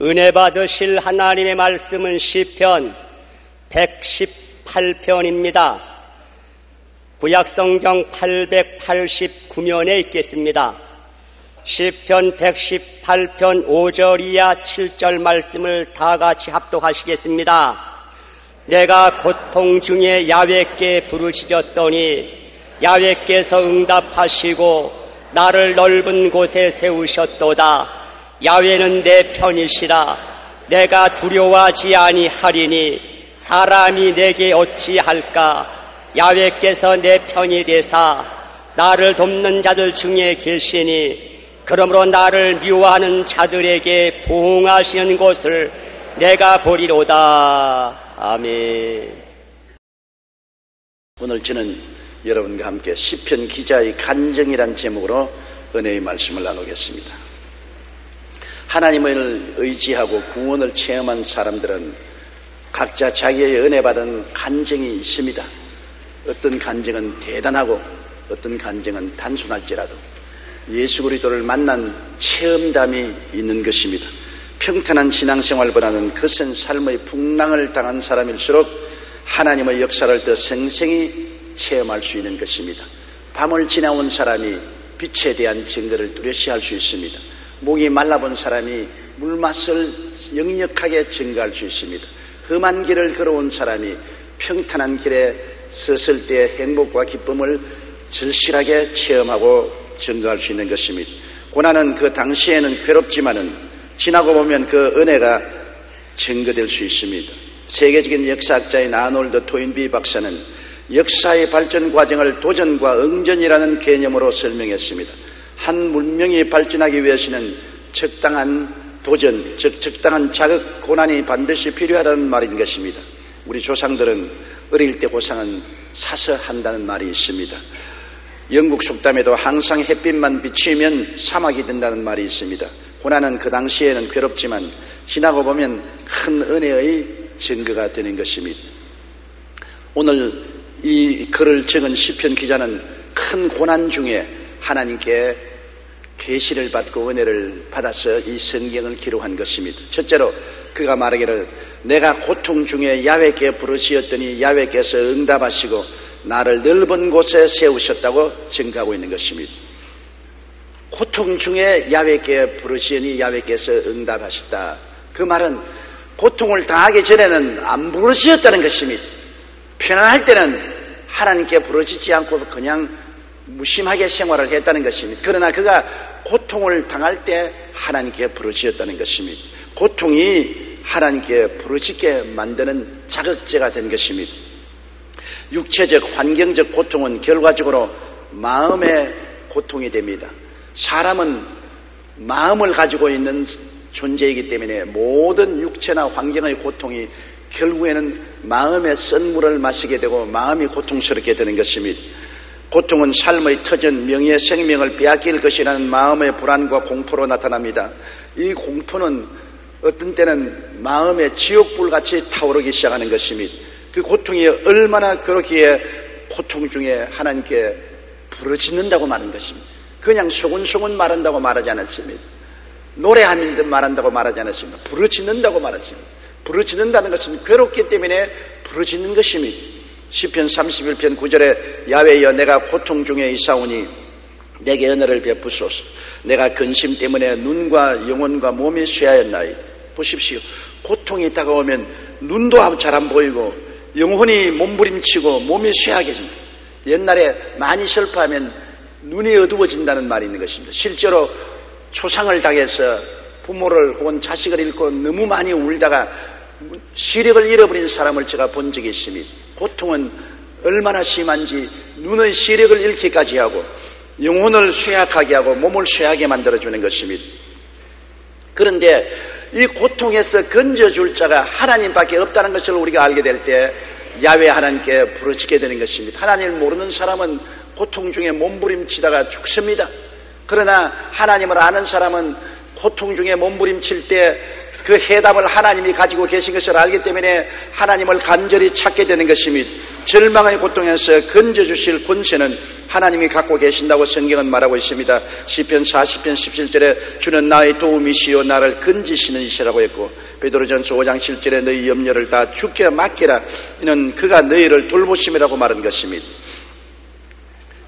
은혜 받으실 하나님의 말씀은 시편 118편입니다. 구약성경 889면에 있겠습니다. 시편 118편 5절 이하 7절 말씀을 다 같이 합독하시겠습니다. 내가 고통 중에 야훼께 부르짖었더니 야훼께서 응답하시고 나를 넓은 곳에 세우셨도다. 야훼는 내 편이시라. 내가 두려워하지 아니하리니 사람이 내게 어찌할까. 야훼께서 내 편이 되사 나를 돕는 자들 중에 계시니 그러므로 나를 미워하는 자들에게 보응하시는 곳을 내가 보리로다. 아멘. 오늘 저는 여러분과 함께 시편 기자의 간증이란 제목으로 은혜의 말씀을 나누겠습니다. 하나님을 의지하고 구원을 체험한 사람들은 각자 자기의 은혜 받은 간증이 있습니다. 어떤 간증은 대단하고 어떤 간증은 단순할지라도 예수 그리스도를 만난 체험담이 있는 것입니다. 평탄한 신앙생활보다는 거센 삶의 풍랑을 당한 사람일수록 하나님의 역사를 더 생생히 체험할 수 있는 것입니다. 밤을 지나온 사람이 빛에 대한 증거를 뚜렷이 할 수 있습니다. 목이 말라본 사람이 물맛을 역력하게 증거할 수 있습니다. 험한 길을 걸어온 사람이 평탄한 길에 섰을 때 행복과 기쁨을 절실하게 체험하고 증거할 수 있는 것입니다. 고난은 그 당시에는 괴롭지만은 지나고 보면 그 은혜가 증거될 수 있습니다. 세계적인 역사학자인 아놀드 토인비 박사는 역사의 발전 과정을 도전과 응전이라는 개념으로 설명했습니다. 한 문명이 발전하기 위해서는 적당한 도전, 즉 적당한 자극, 고난이 반드시 필요하다는 말인 것입니다. 우리 조상들은 어릴 때 고상은 사서 한다는 말이 있습니다. 영국 속담에도 항상 햇빛만 비치면 사막이 된다는 말이 있습니다. 고난은 그 당시에는 괴롭지만 지나고 보면 큰 은혜의 증거가 되는 것입니다. 오늘 이 글을 적은 시편 기자는 큰 고난 중에 하나님께 계시를 받고 은혜를 받아서 이 성경을 기록한 것입니다. 첫째로 그가 말하기를 내가 고통 중에 야훼께 부르짖었더니 야훼께서 응답하시고 나를 넓은 곳에 세우셨다고 증거하고 있는 것입니다. 고통 중에 야훼께 부르짖으니 야훼께서 응답하셨다. 그 말은 고통을 당하기 전에는 안 부르짖었다는 것입니다. 편안할 때는 하나님께 부르짖지 않고 그냥 무심하게 생활을 했다는 것입니다. 그러나 그가 고통을 당할 때 하나님께 부르짖었다는 것입니다. 고통이 하나님께 부르짖게 만드는 자극제가 된 것입니다. 육체적, 환경적 고통은 결과적으로 마음의 고통이 됩니다. 사람은 마음을 가지고 있는 존재이기 때문에 모든 육체나 환경의 고통이 결국에는 마음의 쓴 물을 마시게 되고 마음이 고통스럽게 되는 것입니다. 고통은 삶의 터전, 명예, 생명을 빼앗길 것이라는 마음의 불안과 공포로 나타납니다. 이 공포는 어떤 때는 마음의 지옥불같이 타오르기 시작하는 것입니다. 그 고통이 얼마나 그렇기에 고통 중에 하나님께 부르짖는다고 말한 것입니다. 그냥 소곤소곤 말한다고 말하지 않았습니다. 노래하는 듯 말한다고 말하지 않았습니다. 부르짖는다고 말했습니다. 부르짖는다는 것은 괴롭기 때문에 부르짖는 것입니다. 시편 31편 9절에 야훼여 내가 고통 중에 있사오니 내게 은혜를 베푸소서. 내가 근심 때문에 눈과 영혼과 몸이 쇠하였나이다. 보십시오. 고통이 다가오면 눈도 잘 안 보이고 영혼이 몸부림치고 몸이 쇠하게집니다. 옛날에 많이 슬퍼하면 눈이 어두워진다는 말이 있는 것입니다. 실제로 초상을 당해서 부모를 혹은 자식을 잃고 너무 많이 울다가 시력을 잃어버린 사람을 제가 본 적이 있습니다. 고통은 얼마나 심한지 눈의 시력을 잃기까지 하고 영혼을 쇠약하게 하고 몸을 쇠하게 만들어주는 것입니다. 그런데 이 고통에서 건져줄 자가 하나님밖에 없다는 것을 우리가 알게 될 때 야훼 하나님께 부르짖게 되는 것입니다. 하나님을 모르는 사람은 고통 중에 몸부림치다가 죽습니다. 그러나 하나님을 아는 사람은 고통 중에 몸부림칠 때 그 해답을 하나님이 가지고 계신 것을 알기 때문에 하나님을 간절히 찾게 되는 것입니다. 절망의 고통에서 건져주실 권세는 하나님이 갖고 계신다고 성경은 말하고 있습니다. 시편 40편 17절에 주는 나의 도움이시요 나를 건지시는 이시라고 했고, 베드로전서 5장 7절에 너희 염려를 다 주께 맡기라 이는 그가 너희를 돌보심이라고 말한 것입니다.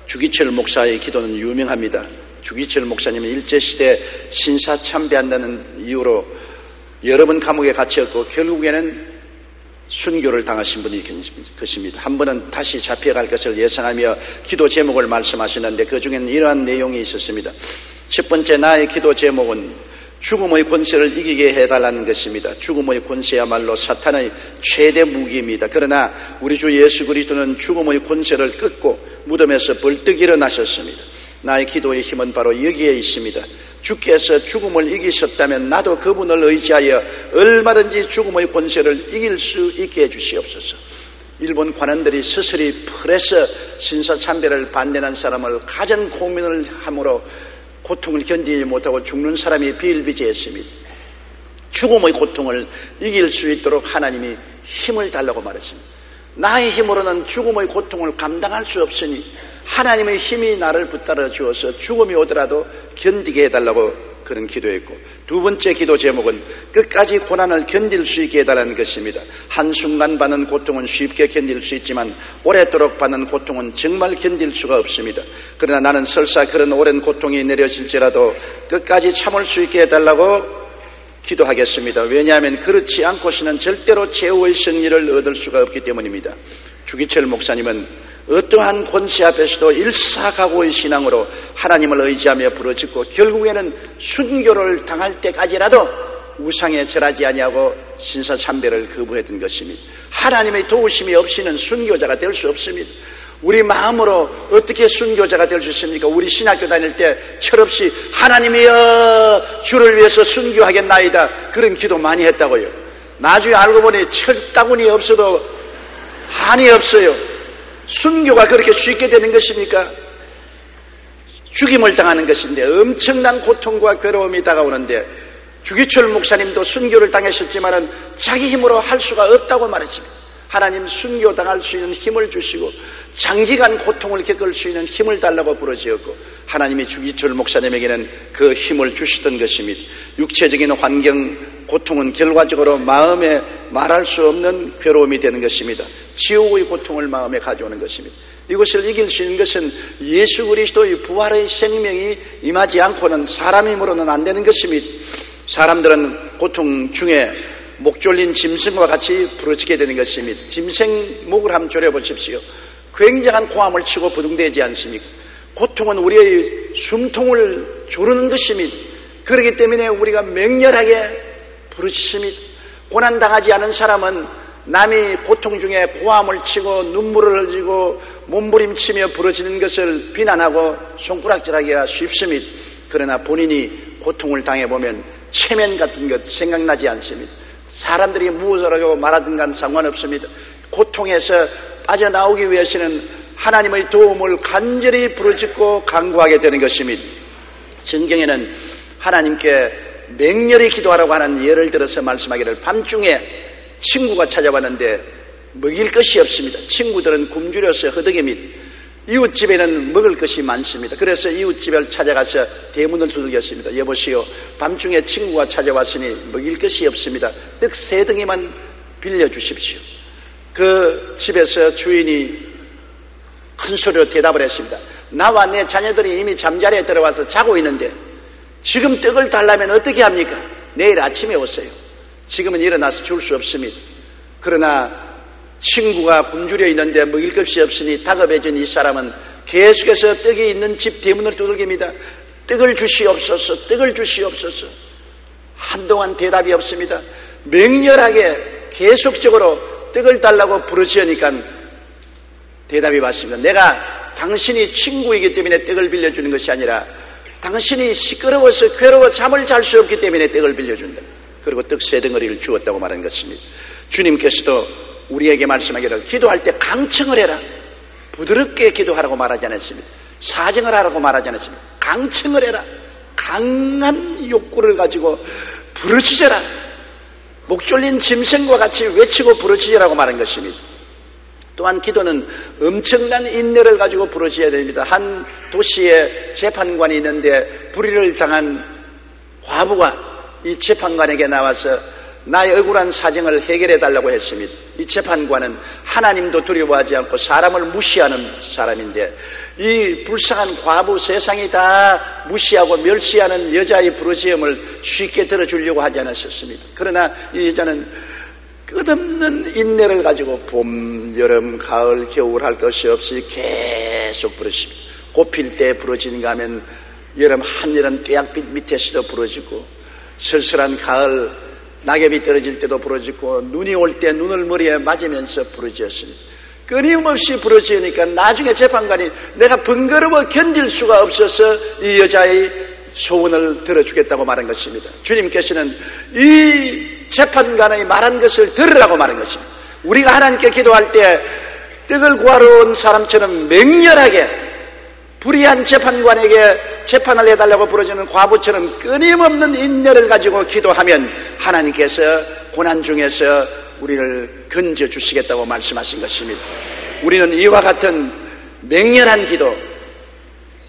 주기철 목사의 기도는 유명합니다. 주기철 목사님은 일제시대 신사참배한다는 이유로 여러 번 감옥에 갇혔고 결국에는 순교를 당하신 분이 것입니다. 한 번은 다시 잡혀갈 것을 예상하며 기도 제목을 말씀하시는데 그 중에는 이러한 내용이 있었습니다. 첫 번째, 나의 기도 제목은 죽음의 권세를 이기게 해달라는 것입니다. 죽음의 권세야말로 사탄의 최대 무기입니다. 그러나 우리 주 예수 그리스도는 죽음의 권세를 끊고 무덤에서 벌떡 일어나셨습니다. 나의 기도의 힘은 바로 여기에 있습니다. 주께서 죽음을 이기셨다면 나도 그분을 의지하여 얼마든지 죽음의 권세를 이길 수 있게 해주시옵소서. 일본 관원들이 스스리 풀에서 신사참배를 반대하는 사람을 가장 고민을 함으로 고통을 견디지 못하고 죽는 사람이 비일비재했습니다. 죽음의 고통을 이길 수 있도록 하나님이 힘을 달라고 말했습니다. 나의 힘으로는 죽음의 고통을 감당할 수 없으니 하나님의 힘이 나를 붙들어 주어서 죽음이 오더라도 견디게 해달라고 그런 기도했고, 두 번째 기도 제목은 끝까지 고난을 견딜 수 있게 해달라는 것입니다. 한순간 받는 고통은 쉽게 견딜 수 있지만 오랫도록 받는 고통은 정말 견딜 수가 없습니다. 그러나 나는 설사 그런 오랜 고통이 내려질지라도 끝까지 참을 수 있게 해달라고 기도하겠습니다. 왜냐하면 그렇지 않고서는 절대로 최후의 승리를 얻을 수가 없기 때문입니다. 주기철 목사님은 어떠한 권세 앞에서도 일사각오의 신앙으로 하나님을 의지하며 부르짖고 결국에는 순교를 당할 때까지라도 우상에 절하지 아니하고 신사참배를 거부했던 것입니다. 하나님의 도우심이 없이는 순교자가 될 수 없습니다. 우리 마음으로 어떻게 순교자가 될 수 있습니까? 우리 신학교 다닐 때 철없이 하나님이여 주를 위해서 순교하겠나이다 그런 기도 많이 했다고요. 나중에 알고 보니 철따구니 없어도 한이 없어요. 순교가 그렇게 쉽게 되는 것입니까? 죽임을 당하는 것인데 엄청난 고통과 괴로움이 다가오는데 주기철 목사님도 순교를 당하셨지만은 자기 힘으로 할 수가 없다고 말했습니다. 하나님 순교 당할 수 있는 힘을 주시고 장기간 고통을 겪을 수 있는 힘을 달라고 부르짖었고 하나님이 주기철 목사님에게는 그 힘을 주시던 것입니다. 육체적인 환경 고통은 결과적으로 마음에 말할 수 없는 괴로움이 되는 것입니다. 지옥의 고통을 마음에 가져오는 것입니다. 이것을 이길 수 있는 것은 예수 그리스도의 부활의 생명이 임하지 않고는 사람 힘으로는 안 되는 것입니다. 사람들은 고통 중에 목 졸린 짐승과 같이 부러지게 되는 것입니다. 짐승 목을 한번 졸여보십시오. 굉장한 고함을 치고 부둥대지 않습니까? 고통은 우리의 숨통을 조르는 것입니다. 그렇기 때문에 우리가 맹렬하게 부르짖습니다. 고난당하지 않은 사람은 남이 고통 중에 고함을 치고 눈물을 흘리고 몸부림치며 부러지는 것을 비난하고 손가락질하기가 쉽습니다. 그러나 본인이 고통을 당해보면 체면 같은 것 생각나지 않습니다. 사람들이 무엇을 하고 말하든 간 상관없습니다. 고통에서 빠져나오기 위해서는 하나님의 도움을 간절히 부르짖고 간구하게 되는 것입니다. 성경에는 하나님께 맹렬히 기도하라고 하는 예를 들어서 말씀하기를 밤중에 친구가 찾아왔는데 먹일 것이 없습니다. 친구들은 굶주려서 허덕입니다. 이웃집에는 먹을 것이 많습니다. 그래서 이웃집을 찾아가서 대문을 두들겼습니다. 여보시오, 밤중에 친구가 찾아왔으니 먹일 것이 없습니다. 떡 3덩이만 빌려주십시오. 그 집에서 주인이 큰 소리로 대답을 했습니다. 나와 내 자녀들이 이미 잠자리에 들어와서 자고 있는데 지금 떡을 달라면 어떻게 합니까? 내일 아침에 오세요. 지금은 일어나서 줄 수 없습니다. 그러나 친구가 굶주려 있는데 먹일 것이 없으니 다급해진 이 사람은 계속해서 떡이 있는 집 대문을 두들깁니다. 떡을 주시옵소서, 떡을 주시옵소서. 한동안 대답이 없습니다. 맹렬하게 계속적으로 떡을 달라고 부르짖으니까 대답이 왔습니다. 내가 당신이 친구이기 때문에 떡을 빌려주는 것이 아니라 당신이 시끄러워서 괴로워 잠을 잘 수 없기 때문에 떡을 빌려준다. 그리고 떡 3덩어리를 주었다고 말한 것입니다. 주님께서도 우리에게 말씀하기를 기도할 때 강청을 해라. 부드럽게 기도하라고 말하지 않았습니다. 사정을 하라고 말하지 않았습니다. 강청을 해라. 강한 욕구를 가지고 부르짖어라. 목 졸린 짐승과 같이 외치고 부르짖으라고 말한 것입니다. 또한 기도는 엄청난 인내를 가지고 부르짖어야 됩니다. 한 도시에 재판관이 있는데 불의를 당한 과부가 이 재판관에게 나와서 나의 억울한 사정을 해결해 달라고 했습니다. 이 재판관은 하나님도 두려워하지 않고 사람을 무시하는 사람인데 이 불쌍한 과부, 세상이 다 무시하고 멸시하는 여자의 부르짖음을 쉽게 들어주려고 하지 않았었습니다. 그러나 이 여자는 끝없는 인내를 가지고 봄, 여름, 가을, 겨울 할 것이 없이 계속 부르십니다. 꽃필 때 부러지는가 하면 여름, 한여름 뙤약빛 밑에서도 부러지고 쓸쓸한 가을 낙엽이 떨어질 때도 부러지고 눈이 올 때 눈을 머리에 맞으면서 부러졌습니다. 끊임없이 부러지니까 나중에 재판관이 내가 번거로워 견딜 수가 없어서 이 여자의 소원을 들어주겠다고 말한 것입니다. 주님께서는 이 재판관의 말한 것을 들으라고 말한 것입니다. 우리가 하나님께 기도할 때 떡을 구하러 온 사람처럼 맹렬하게 불의한 재판관에게 재판을 해달라고 부르짖는 과부처럼 끊임없는 인내를 가지고 기도하면 하나님께서 고난 중에서 우리를 건져주시겠다고 말씀하신 것입니다. 우리는 이와 같은 맹렬한 기도,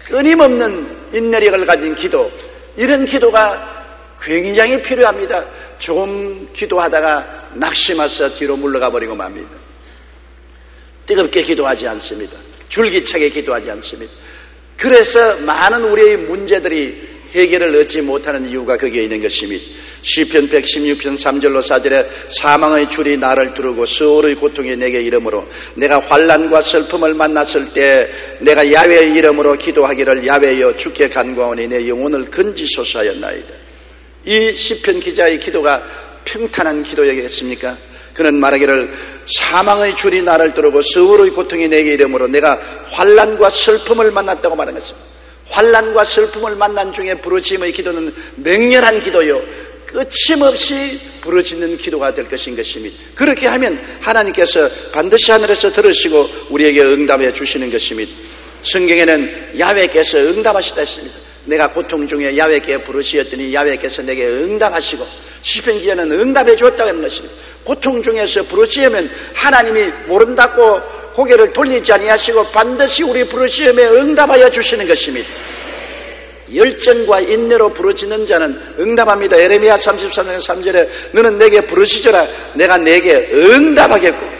끊임없는 인내력을 가진 기도, 이런 기도가 굉장히 필요합니다. 좀 기도하다가 낙심해서 뒤로 물러가 버리고 맙니다. 뜨겁게 기도하지 않습니다. 줄기차게 기도하지 않습니다. 그래서 많은 우리의 문제들이 해결을 얻지 못하는 이유가 거기에 있는 것입니다. 시편 116편 3절로 4절에 사망의 줄이 나를 두르고 수월의 고통이 내게 이르므로 내가 환난과 슬픔을 만났을 때 내가 야훼의 이름으로 기도하기를 야훼여 주께 간구하오니 내 영혼을 건지소서 하였나이다. 이 시편 기자의 기도가 평탄한 기도였겠습니까? 그는 말하기를 사망의 줄이 나를 두르고 수월의 고통이 내게 이르므로 내가 환난과 슬픔을 만났다고 말한 것입니다. 환난과 슬픔을 만난 중에 부르짖음의 기도는 맹렬한 기도요, 끝임없이 부르짖는 기도가 될 것인 것입니다. 그렇게 하면 하나님께서 반드시 하늘에서 들으시고 우리에게 응답해 주시는 것입니다. 성경에는 야훼께서 응답하시다 했습니다. 내가 고통 중에 야훼께 부르짖었더니 야훼께서 내게 응답하시고, 시편 기자는 응답해 주었다고 하는 것입니다. 고통 중에서 부르짖으면 하나님이 모른다고 고개를 돌리지 아니하시고 반드시 우리 부르짖음에 응답하여 주시는 것입니다. 열정과 인내로 부르짖는 자는 응답합니다. 예레미야 33년 3절에 너는 내게 부르짖어라 내가 내게 응답하겠고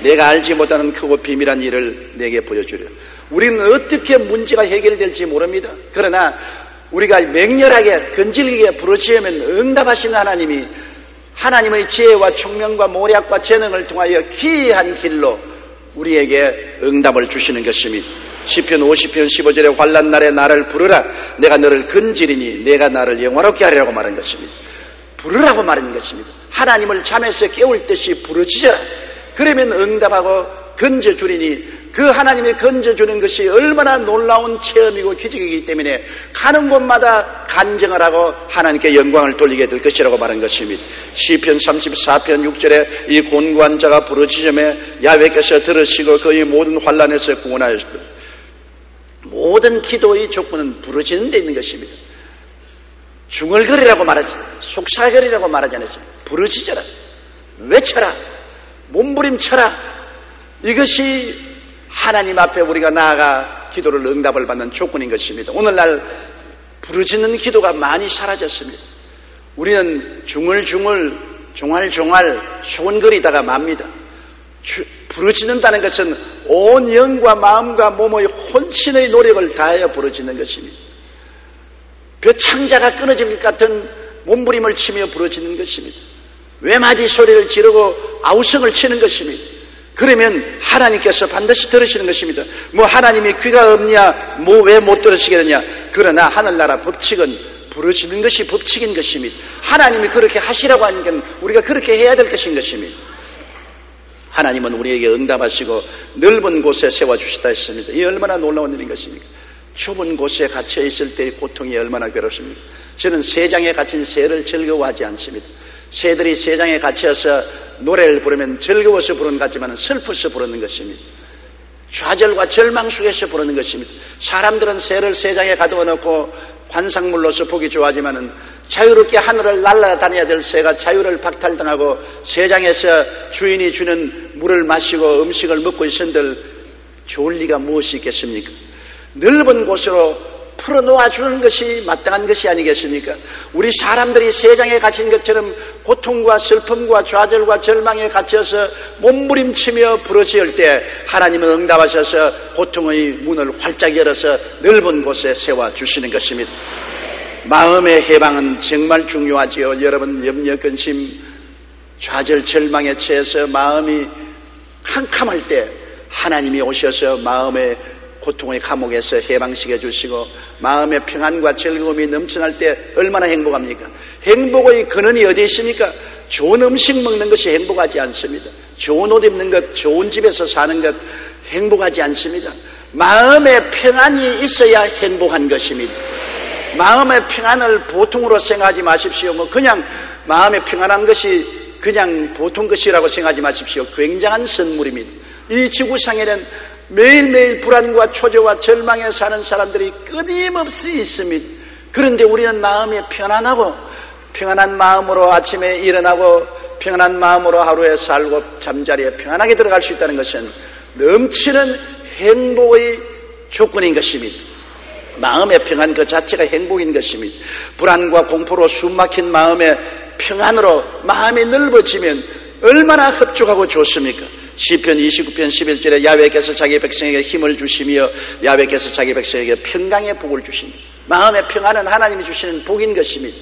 내가 알지 못하는 크고 비밀한 일을 내게 보여주리라. 우리는 어떻게 문제가 해결될지 모릅니다. 그러나 우리가 맹렬하게 건질기게 부르짖으면 응답하시는 하나님이 하나님의 지혜와 총명과 모략과 재능을 통하여 기이한 길로 우리에게 응답을 주시는 것입니다. 시편 50편 15절에 환난 날에 나를 부르라 내가 너를 건지리니 내가 나를 영화롭게 하리라고 말한 것입니다. 부르라고 말하는 것입니다. 하나님을 잠에서 깨울 듯이 부르짖어라. 그러면 응답하고 건져주리니 그 하나님이 건져주는 것이 얼마나 놀라운 체험이고 기적이기 때문에 가는 곳마다 간증을 하고 하나님께 영광을 돌리게 될 것이라고 말한 것입니다. 시편 34편 6절에 이 곤고한 자가 부르짖음에 야훼께서 들으시고 그의 모든 환난에서 구원하셨다. 모든 기도의 조건은 부르짖는 데 있는 것입니다. 중얼거리라고 말하지, 속삭거리라고 말하지 않았습니다. 부르짖어라, 외쳐라, 몸부림쳐라. 이것이 하나님 앞에 우리가 나아가 기도를 응답을 받는 조건인 것입니다. 오늘날 부르짖는 기도가 많이 사라졌습니다. 우리는 중얼중얼 종알종알 소원거리다가 맙니다. 부르짖는다는 것은 온 영과 마음과 몸의 혼신의 노력을 다하여 부르짖는 것입니다. 벼창자가 끊어질 것 같은 몸부림을 치며 부르짖는 것입니다. 외마디 소리를 지르고 아우성을 치는 것입니다. 그러면 하나님께서 반드시 들으시는 것입니다. 뭐 하나님이 귀가 없냐, 뭐 왜 못 들으시겠느냐. 그러나 하늘나라 법칙은 부르짖는 것이 법칙인 것입니다. 하나님이 그렇게 하시라고 하는 건 우리가 그렇게 해야 될 것인 것입니다. 하나님은 우리에게 응답하시고 넓은 곳에 세워주시다 했습니다. 이 얼마나 놀라운 일인 것입니까? 좁은 곳에 갇혀 있을 때의 고통이 얼마나 괴롭습니까? 저는 세장에 갇힌 새를 즐거워하지 않습니다. 새들이 세장에 갇혀서 노래를 부르면 즐거워서 부르는 것 같지만 슬퍼서 부르는 것입니다. 좌절과 절망 속에서 부르는 것입니다. 사람들은 새를 세장에 가두어 놓고 관상물로서 보기 좋아하지만 자유롭게 하늘을 날아다녀야 될 새가 자유를 박탈당하고 세장에서 주인이 주는 물을 마시고 음식을 먹고 있은들 좋을 리가 무엇이 있겠습니까? 넓은 곳으로 풀어놓아 주는 것이 마땅한 것이 아니겠습니까? 우리 사람들이 세상에 갇힌 것처럼 고통과 슬픔과 좌절과 절망에 갇혀서 몸부림치며 부러질 때 하나님은 응답하셔서 고통의 문을 활짝 열어서 넓은 곳에 세워주시는 것입니다. 마음의 해방은 정말 중요하지요. 여러분 염려, 근심, 좌절, 절망에 처해서 마음이 캄캄할 때 하나님이 오셔서 마음의 고통의 감옥에서 해방시켜 주시고 마음의 평안과 즐거움이 넘쳐날 때 얼마나 행복합니까? 행복의 근원이 어디 있습니까? 좋은 음식 먹는 것이 행복하지 않습니다. 좋은 옷 입는 것, 좋은 집에서 사는 것 행복하지 않습니다. 마음의 평안이 있어야 행복한 것입니다. 마음의 평안을 보통으로 생각하지 마십시오. 그냥 마음의 평안한 것이 그냥 보통 것이라고 생각하지 마십시오. 굉장한 선물입니다. 이 지구상에는 매일매일 불안과 초조와 절망에 사는 사람들이 끊임없이 있습니다. 그런데 우리는 마음이 편안하고 평안한 마음으로 아침에 일어나고 평안한 마음으로 하루에 살고 잠자리에 평안하게 들어갈 수 있다는 것은 넘치는 행복의 조건인 것입니다. 마음의 평안 그 자체가 행복인 것입니다. 불안과 공포로 숨막힌 마음의 평안으로 마음이 넓어지면 얼마나 흡족하고 좋습니까? 시편 29편 11절에 야훼께서 자기 백성에게 힘을 주시며 야훼께서 자기 백성에게 평강의 복을 주십니다. 마음의 평안은 하나님이 주시는 복인 것입니다.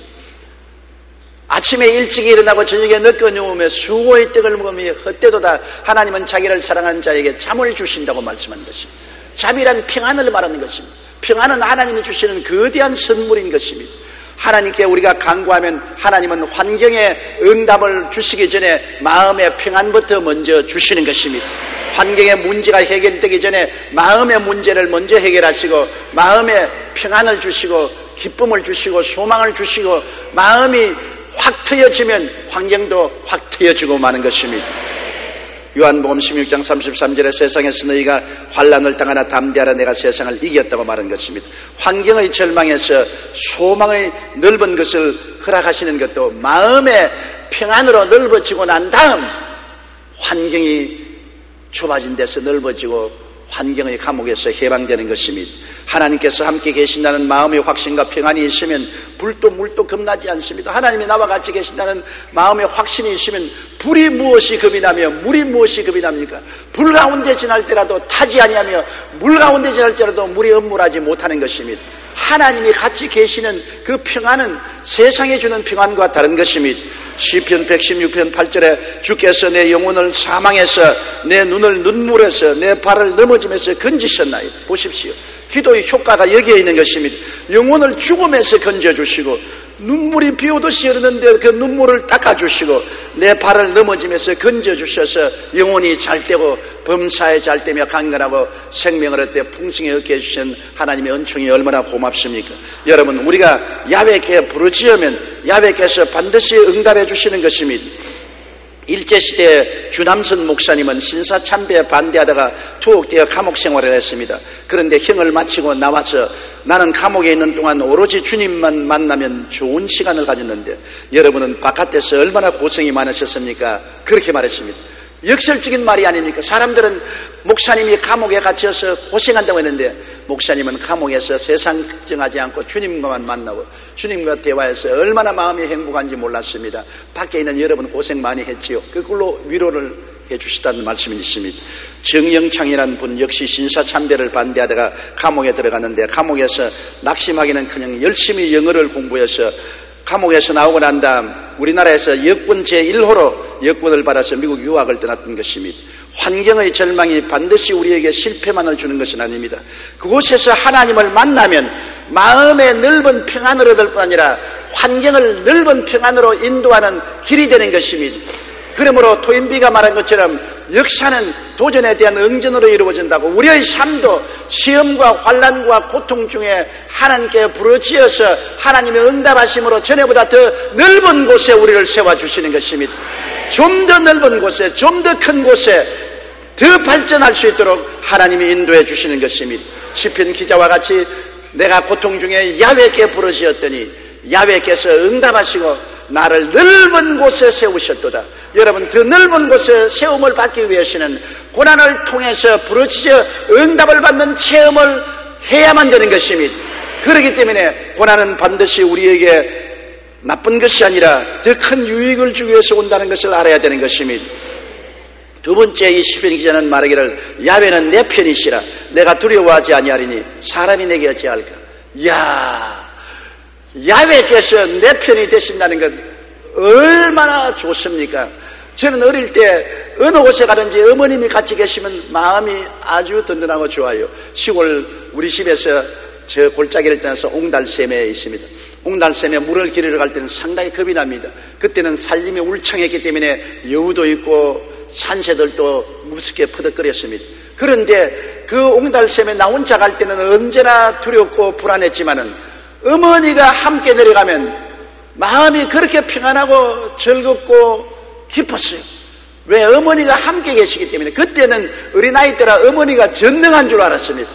아침에 일찍 일어나고 저녁에 늦게 누우며 수고의 떡을 먹으며 헛되도다 하나님은 자기를 사랑하는 자에게 잠을 주신다고 말씀한 것입니다. 잠이란 평안을 말하는 것입니다. 평안은 하나님이 주시는 거대한 선물인 것입니다. 하나님께 우리가 간구하면 하나님은 환경에 응답을 주시기 전에 마음의 평안부터 먼저 주시는 것입니다. 환경의 문제가 해결되기 전에 마음의 문제를 먼저 해결하시고 마음의 평안을 주시고 기쁨을 주시고 소망을 주시고 마음이 확 트여지면 환경도 확 트여지고 마는 것입니다. 요한복음 16장 33절에 세상에서 너희가 환난을 당하나 담대하라 내가 세상을 이겼다고 말한 것입니다. 환경의 절망에서 소망의 넓은 것을 허락하시는 것도 마음의 평안으로 넓어지고 난 다음 환경이 좁아진 데서 넓어지고 환경의 감옥에서 해방되는 것입니다. 하나님께서 함께 계신다는 마음의 확신과 평안이 있으면 불도 물도 겁나지 않습니다. 하나님이 나와 같이 계신다는 마음의 확신이 있으면 불이 무엇이 겁이 나며 물이 무엇이 겁이 납니까? 불 가운데 지날 때라도 타지 아니하며 물 가운데 지날 때라도 물이 엄물하지 못하는 것입니다. 하나님이 같이 계시는 그 평안은 세상에 주는 평안과 다른 것입니다. 시편 116편 8절에 주께서 내 영혼을 사망에서 내 눈을 눈물에서 내 발을 넘어짐에서 건지셨나요? 보십시오. 기도의 효과가 여기에 있는 것입니다. 영혼을 죽음에서 건져주시고 눈물이 비오듯이 흐르는데 그 눈물을 닦아주시고 내 발을 넘어지면서 건져주셔서 영혼이 잘되고 범사에 잘되며 강건하고 생명을 얻되 풍성히 얻게 해주신 하나님의 은총이 얼마나 고맙습니까? 여러분 우리가 야훼께 부르짖으면 야훼께서 반드시 응답해 주시는 것입니다. 일제시대에 주남선 목사님은 신사참배에 반대하다가 투옥되어 감옥 생활을 했습니다. 그런데 형을 마치고 나와서 나는 감옥에 있는 동안 오로지 주님만 만나면 좋은 시간을 가졌는데 여러분은 바깥에서 얼마나 고생이 많으셨습니까? 그렇게 말했습니다. 역설적인 말이 아닙니까? 사람들은 목사님이 감옥에 갇혀서 고생한다고 했는데 목사님은 감옥에서 세상 걱정하지 않고 주님과만 만나고 주님과 대화해서 얼마나 마음이 행복한지 몰랐습니다. 밖에 있는 여러분 고생 많이 했지요. 그걸로 위로를 해주시다는 말씀이 있습니다. 정영창이라는 분 역시 신사참배를 반대하다가 감옥에 들어갔는데 감옥에서 낙심하기는커녕 열심히 영어를 공부해서 감옥에서 나오고 난 다음 우리나라에서 여권 제1호로 여권을 받아서 미국 유학을 떠났던 것입니다. 환경의 절망이 반드시 우리에게 실패만을 주는 것은 아닙니다. 그곳에서 하나님을 만나면 마음의 넓은 평안을 얻을 뿐 아니라 환경을 넓은 평안으로 인도하는 길이 되는 것입니다. 그러므로 토인비가 말한 것처럼 역사는 도전에 대한 응전으로 이루어진다고 우리의 삶도 시험과 환난과 고통 중에 하나님께 부르짖어서 하나님의 응답하심으로 전에보다 더 넓은 곳에 우리를 세워주시는 것입니다. 좀 더 넓은 곳에 좀 더 큰 곳에 더 발전할 수 있도록 하나님이 인도해 주시는 것입니다. 시편 기자와 같이 내가 고통 중에 야훼께 부르짖었더니 야훼께서 응답하시고 나를 넓은 곳에 세우셨도다. 여러분, 그 넓은 곳에 세움을 받기 위해서는 고난을 통해서 부르짖어 응답을 받는 체험을 해야만 되는 것입니다. 그렇기 때문에 고난은 반드시 우리에게 나쁜 것이 아니라 더 큰 유익을 주기 위해서 온다는 것을 알아야 되는 것입니다. 두 번째, 이 시편 기자는 말하기를 야훼는 내 편이시라. 내가 두려워하지 아니하리니 사람이 내게 어찌할까. 야훼께서 내 편이 되신다는 것 얼마나 좋습니까? 저는 어릴 때 어느 곳에 가든지 어머님이 같이 계시면 마음이 아주 든든하고 좋아요. 시골 우리 집에서 저 골짜기를 떠나서 옹달샘에 있습니다. 옹달샘에 물을 기르러 갈 때는 상당히 겁이 납니다. 그때는 산림이 울창했기 때문에 여우도 있고 산새들도 무섭게 퍼덕거렸습니다. 그런데 그 옹달샘에 나 혼자 갈 때는 언제나 두렵고 불안했지만은 어머니가 함께 내려가면 마음이 그렇게 평안하고 즐겁고 기뻤어요. 왜? 어머니가 함께 계시기 때문에. 그때는 어린아이 때라 어머니가 전능한 줄 알았습니다.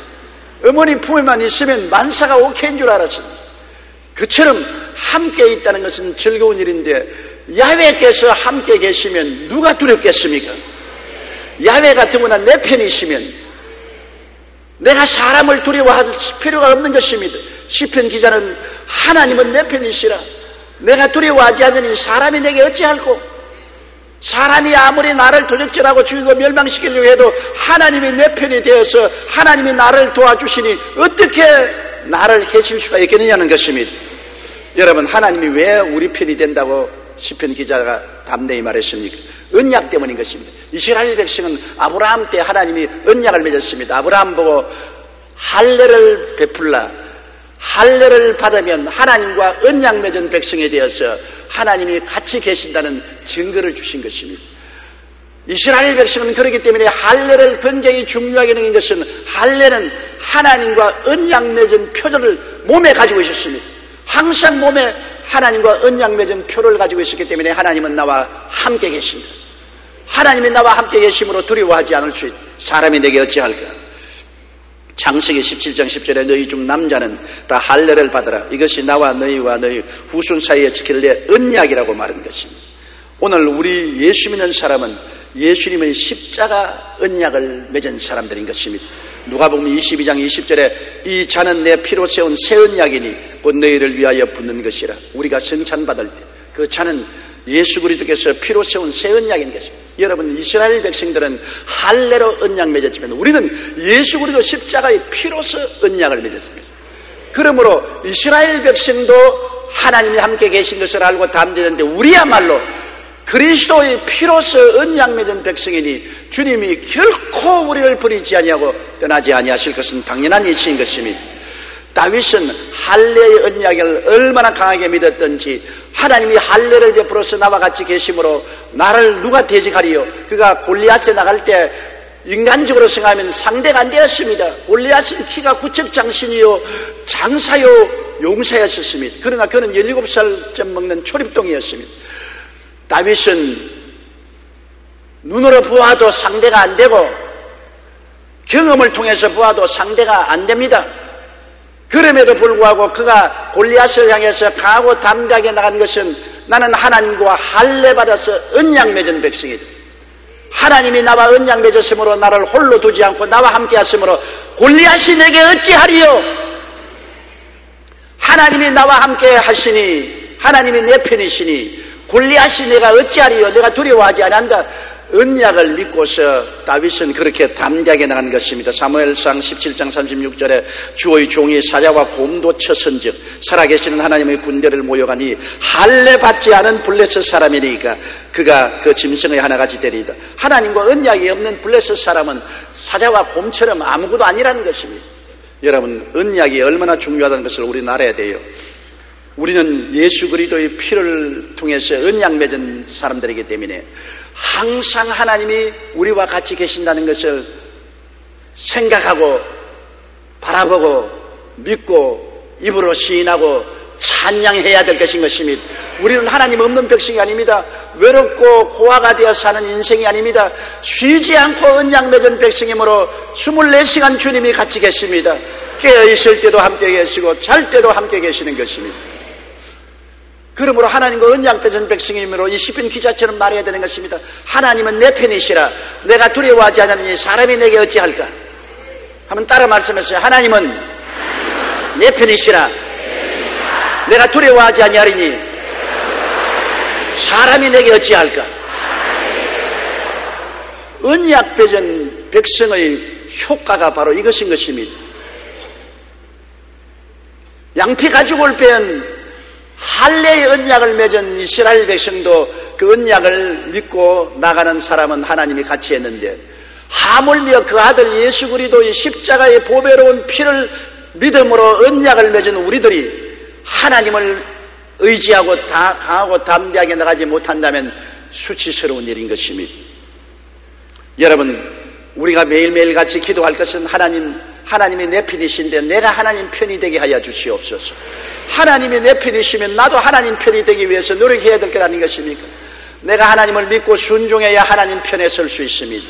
어머니 품에만 있으면 만사가 오케이인 줄 알았습니다. 그처럼 함께 있다는 것은 즐거운 일인데 야훼께서 함께 계시면 누가 두렵겠습니까? 야훼가 더구나 내 편이시면 내가 사람을 두려워할 필요가 없는 것입니다. 시편 기자는 하나님은 내 편이시라. 내가 두려워하지 않으니 사람이 내게 어찌할꼬. 사람이 아무리 나를 도적질하고 죽이고 멸망시키려고 해도 하나님이 내 편이 되어서 하나님이 나를 도와주시니 어떻게 나를 해칠 수가 있겠느냐는 것입니다. 여러분, 하나님이 왜 우리 편이 된다고 시편 기자가 담대히 말했습니까? 언약 때문인 것입니다. 이스라엘 백성은 아브라함 때 하나님이 언약을 맺었습니다. 아브라함 보고 할례를 베풀라, 할례를 받으면 하나님과 언약 맺은 백성이 되어서 하나님이 같이 계신다는 증거를 주신 것입니다. 이스라엘 백성은 그렇기 때문에 할례를 굉장히 중요하게 여긴 것은 할례는 하나님과 언약 맺은 표를 몸에 가지고 있었습니다. 항상 몸에 하나님과 언약 맺은 표를 가지고 있었기 때문에 하나님은 나와 함께 계신다. 하나님이 나와 함께 계심으로 두려워하지 않을 수 있다. 사람이 내게 어찌할까. 창세기 17장 10절에 너희 중 남자는 다 할례를 받으라. 이것이 나와 너희와 너희 후손 사이에 지킬 내 언약이라고 말한 것입니다. 오늘 우리 예수 믿는 사람은 예수님의 십자가 언약을 맺은 사람들인 것입니다. 누가복음 22장 20절에 이 잔은 내 피로 세운 새 언약이니 곧 너희를 위하여 붓는 것이라. 우리가 성찬받을 때 그 잔은 예수 그리스도께서 피로 세운 새 언약인 것입니다. 여러분, 이스라엘 백성들은 할례로 언약 맺었지만 우리는 예수 그리스도 십자가의 피로서 언약을 맺었습니다. 그러므로 이스라엘 백성도 하나님이 함께 계신 것을 알고 담대는데 우리야말로 그리스도의 피로서 언약 맺은 백성이니 주님이 결코 우리를 버리지 아니하고 떠나지 아니하실 것은 당연한 이치인 것입니다. 다윗은 할례의 언약을 얼마나 강하게 믿었던지 하나님이 할례를 베풀어서 나와 같이 계심으로 나를 누가 대적하리요. 그가 골리앗에 나갈 때 인간적으로 생각하면 상대가 안 되었습니다. 골리앗은 키가 구척장신이요 장사요 용사였습니다. 그러나 그는 17살쯤 먹는 초립동이었습니다. 다윗은 눈으로 보아도 상대가 안 되고 경험을 통해서 보아도 상대가 안 됩니다. 그럼에도 불구하고 그가 골리앗을 향해서 강하고 담대하게 나간 것은 나는 하나님과 할례 받아서 언약 맺은 백성이다. 하나님이 나와 언약 맺었으므로 나를 홀로 두지 않고 나와 함께 하심으로 골리앗이 내게 어찌하리요. 하나님이 나와 함께 하시니 하나님이 내 편이시니 골리앗이 내가 어찌하리요. 내가 두려워하지 않는다. 언약을 믿고서 다윗은 그렇게 담대하게 나간 것입니다. 사무엘상 17장 36절에 주의 종이 사자와 곰도 쳤은즉 살아계시는 하나님의 군대를 모여가니 할례 받지 않은 블레셋 사람이니까 그가 그 짐승의 하나같이 되리이다. 하나님과 언약이 없는 블레셋 사람은 사자와 곰처럼 아무것도 아니라는 것입니다. 여러분, 언약이 얼마나 중요하다는 것을 우리는 알아야 돼요. 우리는 예수 그리스도의 피를 통해서 언약 맺은 사람들이기 때문에 항상 하나님이 우리와 같이 계신다는 것을 생각하고 바라보고 믿고 입으로 시인하고 찬양해야 될 것인 것입니다. 우리는 하나님 없는 백성이 아닙니다. 외롭고 고아가 되어 사는 인생이 아닙니다. 쉬지 않고 언약 맺은 백성이므로 24시간 주님이 같이 계십니다. 깨어있을 때도 함께 계시고 잘 때도 함께 계시는 것입니다. 그러므로 하나님과 언약 맺은 백성이므로 이 시편 기자처럼 말해야 되는 것입니다. 하나님은 내 편이시라. 내가 두려워하지 않으니 사람이 내게 어찌할까? 한번 따라 말씀하세요. 하나님은 내 편이시라. 내가 두려워하지 아니하리니 사람이 내게 어찌할까? 언약 맺은 백성의 효과가 바로 이것인 것입니다. 양피 가지고 올 빼은 할례의 언약을 맺은 이스라엘 백성도 그 언약을 믿고 나가는 사람은 하나님이 같이 했는데, 하물며 그 아들 예수 그리스도의 십자가의 보배로운 피를 믿음으로 언약을 맺은 우리들이 하나님을 의지하고 다 강하고 담대하게 나가지 못한다면 수치스러운 일인 것입니다. 여러분, 우리가 매일매일 같이 기도할 것은 하나님이 내 편이신데 내가 하나님 편이 되게 하여 주시옵소서. 하나님이 내 편이시면 나도 하나님 편이 되기 위해서 노력해야 될 것 아닌 것입니까? 내가 하나님을 믿고 순종해야 하나님 편에 설 수 있습니다.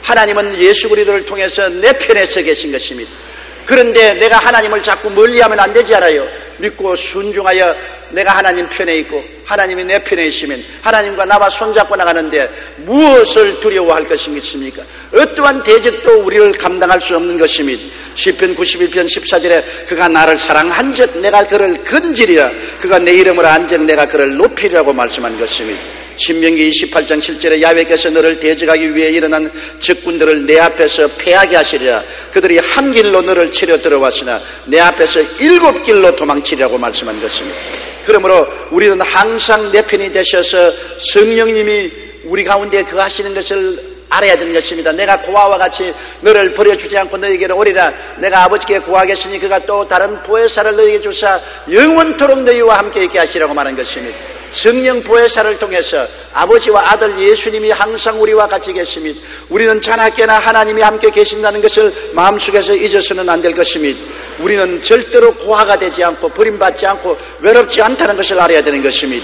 하나님은 예수 그리스도를 통해서 내 편에 서 계신 것입니다. 그런데 내가 하나님을 자꾸 멀리하면 안 되지 않아요? 믿고 순종하여 내가 하나님 편에 있고 하나님이 내 편에 있으면 하나님과 나와 손잡고 나가는데 무엇을 두려워할 것입니까? 어떠한 대적도 우리를 감당할 수 없는 것입니다. 시편 91편 14절에 그가 나를 사랑한즉 내가 그를 건지리라. 그가 내 이름으로 한즉 내가 그를 높이리라고 말씀한 것입니다. 신명기 28장 7절에 야훼께서 너를 대적하기 위해 일어난 적군들을 내 앞에서 패하게 하시리라. 그들이 한 길로 너를 치려 들어왔으나 내 앞에서 7길로 도망치리라고 말씀한 것입니다. 그러므로 우리는 항상 내 편이 되셔서 성령님이 우리 가운데 거하시는 것을 알아야 되는 것입니다. 내가 고아와 같이 너를 버려주지 않고 너에게로 오리라. 내가 아버지께 구하겠으니 그가 또 다른 보혜사를 너에게 주사 영원토록 너희와 함께 있게 하시라고 말한 것입니다. 성령 보혜사를 통해서 아버지와 아들 예수님이 항상 우리와 같이 계십니다. 우리는 자나깨나 하나님이 함께 계신다는 것을 마음속에서 잊어서는 안 될 것입니다. 우리는 절대로 고아가 되지 않고 버림받지 않고 외롭지 않다는 것을 알아야 되는 것입니다.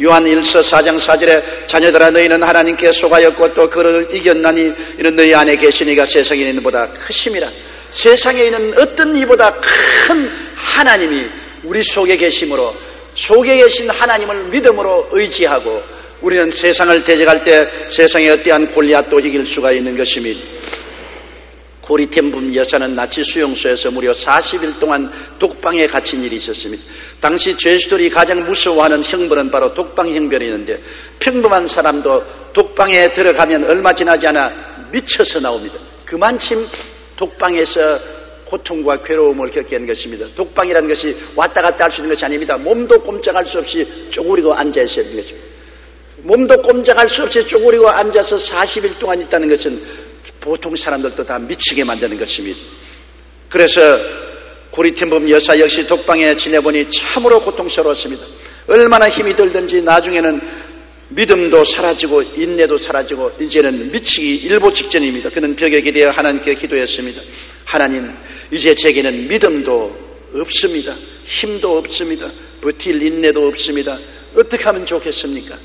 요한 1서 4장 4절에 자녀들아 너희는 하나님께 속하였고 또 그를 이겼나니 이는 너희 안에 계시니가 세상에 있는 보다 크심이라. 세상에 있는 어떤 이보다 큰 하나님이 우리 속에 계심으로 속에 계신 하나님을 믿음으로 의지하고 우리는 세상을 대적할 때 세상의 어떠한 골리앗도 이길 수가 있는 것입니다. 고리템분 여사는 나치 수용소에서 무려 40일 동안 독방에 갇힌 일이 있었습니다. 당시 죄수들이 가장 무서워하는 형벌은 바로 독방 형벌이었는데 평범한 사람도 독방에 들어가면 얼마 지나지 않아 미쳐서 나옵니다. 그만큼 독방에서 고통과 괴로움을 겪게 하는 것입니다. 독방이라는 것이 왔다 갔다 할 수 있는 것이 아닙니다. 몸도 꼼짝할 수 없이 쪼그리고 앉아 있어야 하는 것입니다. 몸도 꼼짝할 수 없이 쪼그리고 앉아서 40일 동안 있다는 것은 보통 사람들도 다 미치게 만드는 것입니다. 그래서 고리템범 여사 역시 독방에 지내보니 참으로 고통스러웠습니다. 얼마나 힘이 들든지 나중에는 믿음도 사라지고 인내도 사라지고 이제는 미치기 일보 직전입니다. 그는 벽에 기대어 하나님께 기도했습니다. 하나님, 이제 제게는 믿음도 없습니다. 힘도 없습니다. 버틸 인내도 없습니다. 어떻게 하면 좋겠습니까?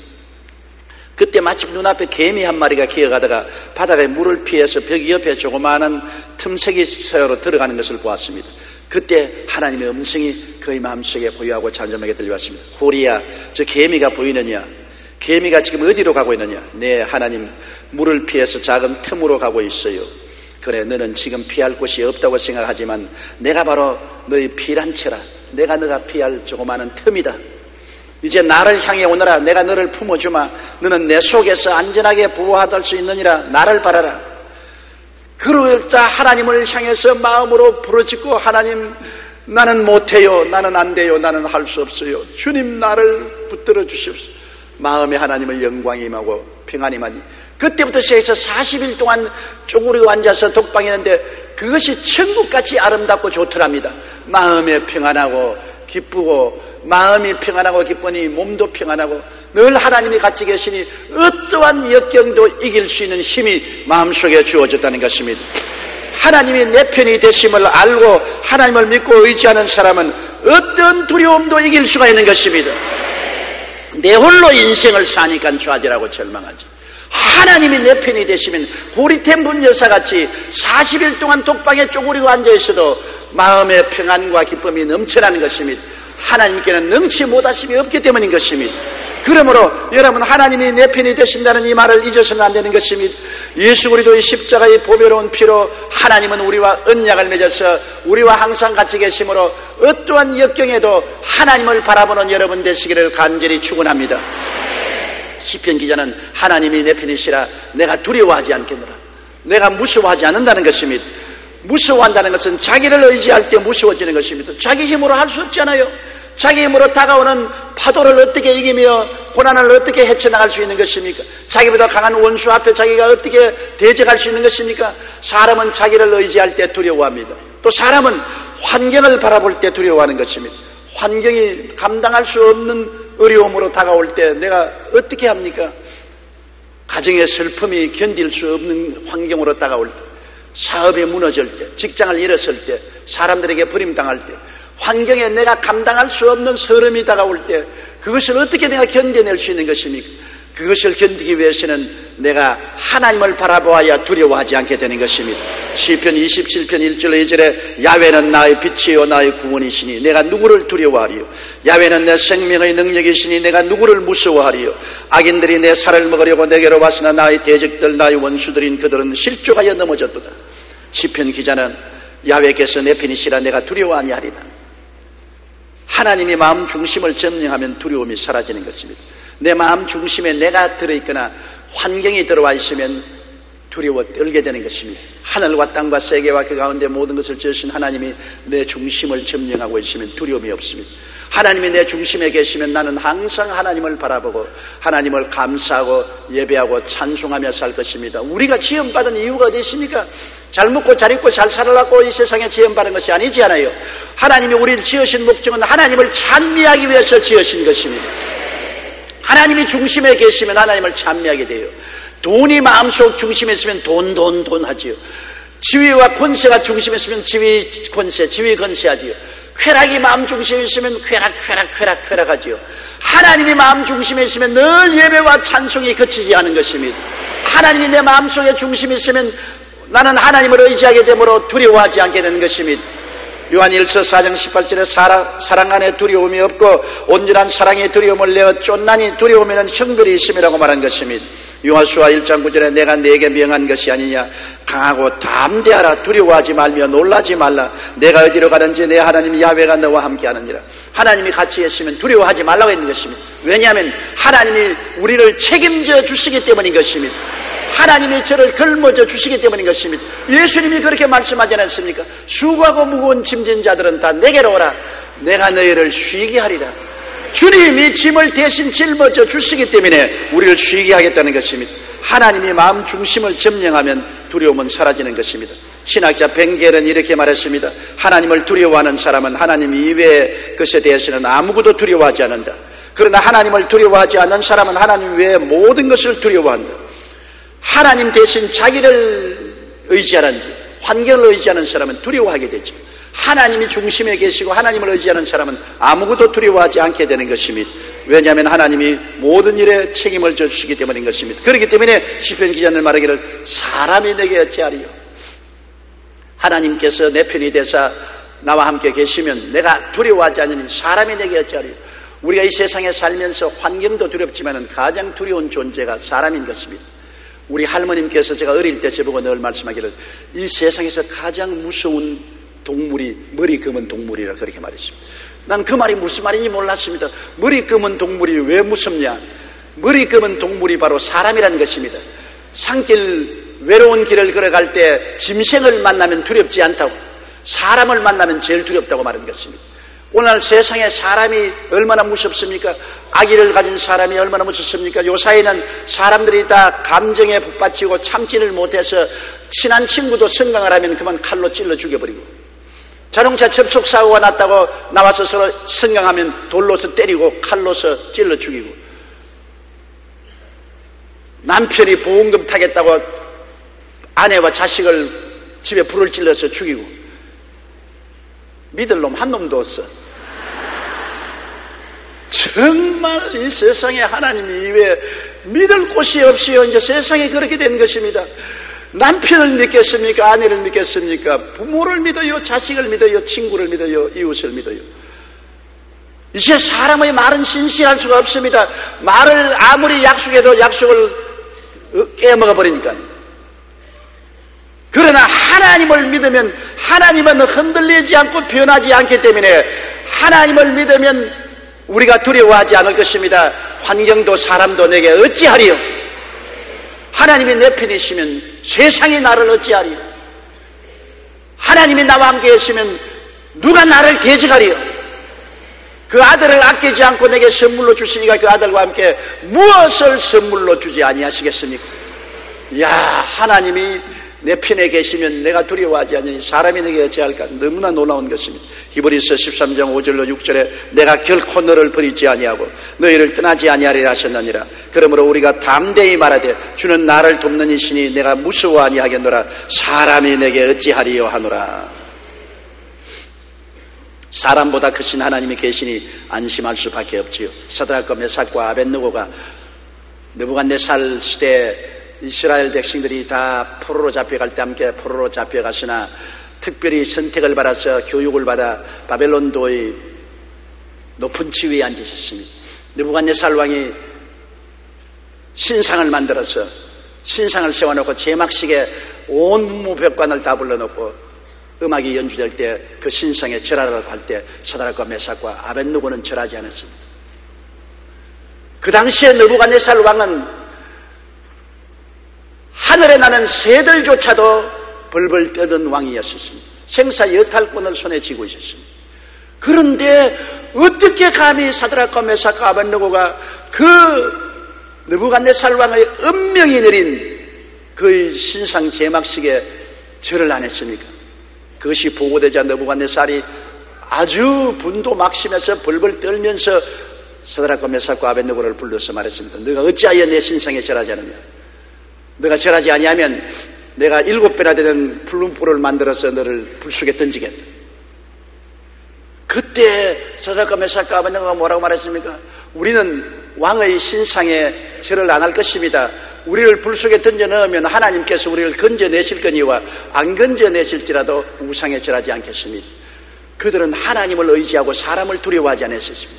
그때 마침 눈앞에 개미 한 마리가 기어가다가 바닥에 물을 피해서 벽 옆에 조그마한 틈새기 서로 들어가는 것을 보았습니다. 그때 하나님의 음성이 그의 마음속에 고요하고 잠잠하게 들려왔습니다. 호리야, 저 개미가 보이느냐? 개미가 지금 어디로 가고 있느냐? 네, 하나님, 물을 피해서 작은 틈으로 가고 있어요. 그래, 너는 지금 피할 곳이 없다고 생각하지만 내가 바로 너의 피란처라. 내가 너가 피할 조그마한 틈이다. 이제 나를 향해 오너라. 내가 너를 품어주마. 너는 내 속에서 안전하게 보호받을 수 있느니라. 나를 바라라. 그러자 하나님을 향해서 마음으로 부르짖고 하나님, 나는 못해요. 나는 안 돼요. 나는 할 수 없어요. 주님, 나를 붙들어 주시옵소서. 마음에 하나님의 영광이 임하고 평안이 임하니 그때부터 시작해서 40일 동안 쪼그리고 앉아서 독방에 있는데 그것이 천국같이 아름답고 좋더랍니다. 마음에 평안하고 기쁘고 마음이 평안하고 기쁘니 몸도 평안하고 늘 하나님이 같이 계시니 어떠한 역경도 이길 수 있는 힘이 마음속에 주어졌다는 것입니다. 하나님이 내 편이 되심을 알고 하나님을 믿고 의지하는 사람은 어떤 두려움도 이길 수가 있는 것입니다. 내 홀로 인생을 사니까 좌절하고 절망하지. 하나님이 내 편이 되시면 고리템분 여사같이 40일 동안 독방에 쪼그리고 앉아있어도 마음의 평안과 기쁨이 넘쳐나는 것입니다. 하나님께는 능치 못하심이 없기 때문인 것입니다. 그러므로 여러분, 하나님이 내 편이 되신다는 이 말을 잊어서는 안 되는 것입니다. 예수 그리스도의 십자가의 보배로운 피로 하나님은 우리와 언약을 맺어서 우리와 항상 같이 계심으로 어떠한 역경에도 하나님을 바라보는 여러분 되시기를 간절히 축원합니다. 시편 기자는 하나님이 내 편이시라 내가 두려워하지 않겠노라, 내가 무서워하지 않는다는 것입니다. 무서워한다는 것은 자기를 의지할 때 무서워지는 것입니다. 자기 힘으로 할 수 없잖아요. 자기 힘으로 다가오는 파도를 어떻게 이기며 고난을 어떻게 헤쳐나갈 수 있는 것입니까? 자기보다 강한 원수 앞에 자기가 어떻게 대적할 수 있는 것입니까? 사람은 자기를 의지할 때 두려워합니다. 또 사람은 환경을 바라볼 때 두려워하는 것입니다. 환경이 감당할 수 없는 어려움으로 다가올 때 내가 어떻게 합니까? 가정의 슬픔이 견딜 수 없는 환경으로 다가올 때, 사업이 무너질 때, 직장을 잃었을 때, 사람들에게 버림당할 때, 환경에 내가 감당할 수 없는 서름이 다가올 때 그것을 어떻게 내가 견뎌낼 수 있는 것입니까? 그것을 견디기 위해서는 내가 하나님을 바라보아야 두려워하지 않게 되는 것입니다. 시편 27편 1절 2절에 야훼는 나의 빛이요 나의 구원이시니 내가 누구를 두려워하리요? 야훼는 내 생명의 능력이시니 내가 누구를 무서워하리요? 악인들이 내 살을 먹으려고 내게로 왔으나 나의 대적들 나의 원수들인 그들은 실족하여 넘어졌도다. 시편 기자는 야훼께서 내 편이시라 내가 두려워하니 하리라. 하나님이 마음 중심을 점령하면 두려움이 사라지는 것입니다. 내 마음 중심에 내가 들어있거나 환경이 들어와 있으면 두려워 떨게 되는 것입니다. 하늘과 땅과 세계와 그 가운데 모든 것을 지으신 하나님이 내 중심을 점령하고 있으면 두려움이 없습니다. 하나님이 내 중심에 계시면 나는 항상 하나님을 바라보고 하나님을 감사하고 예배하고 찬송하며 살 것입니다. 우리가 지음받은 이유가 어디 있습니까? 잘 먹고 잘 입고 잘 살아라고 이 세상에 지음받은 것이 아니지 않아요. 하나님이 우리를 지으신 목적은 하나님을 찬미하기 위해서 지으신 것입니다. 하나님이 중심에 계시면 하나님을 찬미하게 돼요. 돈이 마음속 중심에 있으면 돈 하지요. 지위와 권세가 중심에 있으면 지위 권세 하지요. 쾌락이 마음 중심에 있으면 쾌락 하지요. 하나님이 마음 중심에 있으면 늘 예배와 찬송이 그치지 않은 것입니다. 하나님이 내 마음속에 중심에 있으면 나는 하나님을 의지하게 되므로 두려워하지 않게 되는 것입니다. 요한일서 4장 18절에 사랑 안에 두려움이 없고 온전한 사랑이 두려움을 내어 쫓나니 두려움에는 형벌이 있음이라고 말한 것입니다. 요하수아 1장 9절에 내가 네게 명한 것이 아니냐, 강하고 담대하라, 두려워하지 말며 놀라지 말라, 내가 어디로 가든지 내 하나님 야훼가 너와 함께 하느니라. 하나님이 같이 했으면 두려워하지 말라고 했는 것입니다. 왜냐하면 하나님이 우리를 책임져 주시기 때문인 것입니다. 하나님이 저를 걸머져 주시기 때문인 것입니다. 예수님이 그렇게 말씀하지 않았습니까? 수고하고 무거운 짐진 자들은 다 내게로 오라, 내가 너희를 쉬게 하리라. 주님이 짐을 대신 짊어져 주시기 때문에 우리를 쉬게 하겠다는 것입니다. 하나님이 마음 중심을 점령하면 두려움은 사라지는 것입니다. 신학자 벵겔은 이렇게 말했습니다. 하나님을 두려워하는 사람은 하나님 이외의 것에 대해서는 아무것도 두려워하지 않는다. 그러나 하나님을 두려워하지 않는 사람은 하나님 외의 모든 것을 두려워한다. 하나님 대신 자기를 의지하는지 환경을 의지하는 사람은 두려워하게 되죠. 하나님이 중심에 계시고 하나님을 의지하는 사람은 아무것도 두려워하지 않게 되는 것입니다. 왜냐하면 하나님이 모든 일에 책임을 져주시기 때문인 것입니다. 그렇기 때문에 시편 기자는 말하기를 사람이 내게 어찌하리요? 하나님께서 내 편이 되사 나와 함께 계시면 내가 두려워하지 않으면 사람이 내게 어찌하리요? 우리가 이 세상에 살면서 환경도 두렵지만 가장 두려운 존재가 사람인 것입니다. 우리 할머님께서 제가 어릴 때 저보고 늘 말씀하기를 이 세상에서 가장 무서운 동물이 머리 검은 동물이라 그렇게 말했습니다. 난 그 말이 무슨 말인지 몰랐습니다. 머리 검은 동물이 왜 무섭냐? 머리 검은 동물이 바로 사람이라는 것입니다. 산길 외로운 길을 걸어갈 때 짐승을 만나면 두렵지 않다고, 사람을 만나면 제일 두렵다고 말한 것입니다. 오늘 세상에 사람이 얼마나 무섭습니까? 악의를 가진 사람이 얼마나 무섭습니까? 요사이는 사람들이 다 감정에 북받치고 참지를 못해서 친한 친구도 성강을 하면 그만 칼로 찔러 죽여버리고, 자동차 접촉사고가 났다고 나와서 서로 성강하면 돌로서 때리고 칼로서 찔러 죽이고, 남편이 보험금 타겠다고 아내와 자식을 집에 불을 찔러서 죽이고, 믿을 놈 한 놈도 없어. 정말 이 세상에 하나님 이외에 믿을 곳이 없이요, 이제 세상에 그렇게 된 것입니다. 남편을 믿겠습니까? 아내를 믿겠습니까? 부모를 믿어요? 자식을 믿어요? 친구를 믿어요? 이웃을 믿어요? 이제 사람의 말은 신실할 수가 없습니다. 말을 아무리 약속해도 약속을 깨먹어 버리니까. 그러나 하나님을 믿으면 하나님은 흔들리지 않고 변하지 않기 때문에 하나님을 믿으면 우리가 두려워하지 않을 것입니다. 환경도 사람도 내게 어찌하리요? 하나님이 내 편이시면 세상이 나를 어찌하리요? 하나님이 나와 함께 했으면 누가 나를 대적하리요? 그 아들을 아끼지 않고 내게 선물로 주시니까 그 아들과 함께 무엇을 선물로 주지 아니하시겠습니까? 야, 하나님이 내 편에 계시면 내가 두려워하지 않으니 사람이 내게 어찌할까? 너무나 놀라운 것입니다. 히브리서 13장 5절로 6절에 내가 결코 너를 버리지 아니하고 너희를 떠나지 아니하리라 하셨느니라. 그러므로 우리가 담대히 말하되 주는 나를 돕는 이시니 내가 무서워 아니하겠노라. 사람이 내게 어찌하리요 하노라. 사람보다 크신 하나님이 계시니 안심할 수밖에 없지요. 사드락과 메삭과 아벳느고가 느부갓네살 시대에 이스라엘 백성들이 다 포로로 잡혀갈 때 함께 포로로 잡혀갔으나 특별히 선택을 받아서 교육을 받아 바벨론도의 높은 지위에 앉으셨습니다. 느부갓네살 왕이 신상을 만들어서 신상을 세워놓고 제막식에 온 문무백관을 다 불러놓고 음악이 연주될 때 그 신상에 절하라고 할 때 사드락과 메삭과 아벳느고는 절하지 않았습니다. 그 당시에 느부갓네살 왕은 하늘에 나는 새들조차도 벌벌 떠던 왕이었습니다. 생사 여탈권을 손에 쥐고 있었습니다. 그런데 어떻게 감히 사드락과 메삭과 아벳느고가 그 느부갓네살 왕의 은명이 내린 그 신상 제막식에 절을 안 했습니까? 그것이 보고되자 느부갓네살이 아주 분도 막심해서 벌벌 떨면서 사드락과 메삭과 아벳느고를 불러서 말했습니다. 너가 어찌하여 내 신상에 절하지 않느냐? 너가 절하지 아니하면 내가 7배나 되는 불룬불을 만들어서 너를 불 속에 던지겠다. 그때 사드락과 메삭과 아벳느고가 뭐라고 말했습니까? 우리는 왕의 신상에 절을 안 할 것입니다. 우리를 불 속에 던져 넣으면 하나님께서 우리를 건져내실 거니와 안 건져내실지라도 우상에 절하지 않겠습니다. 그들은 하나님을 의지하고 사람을 두려워하지 않았습니다.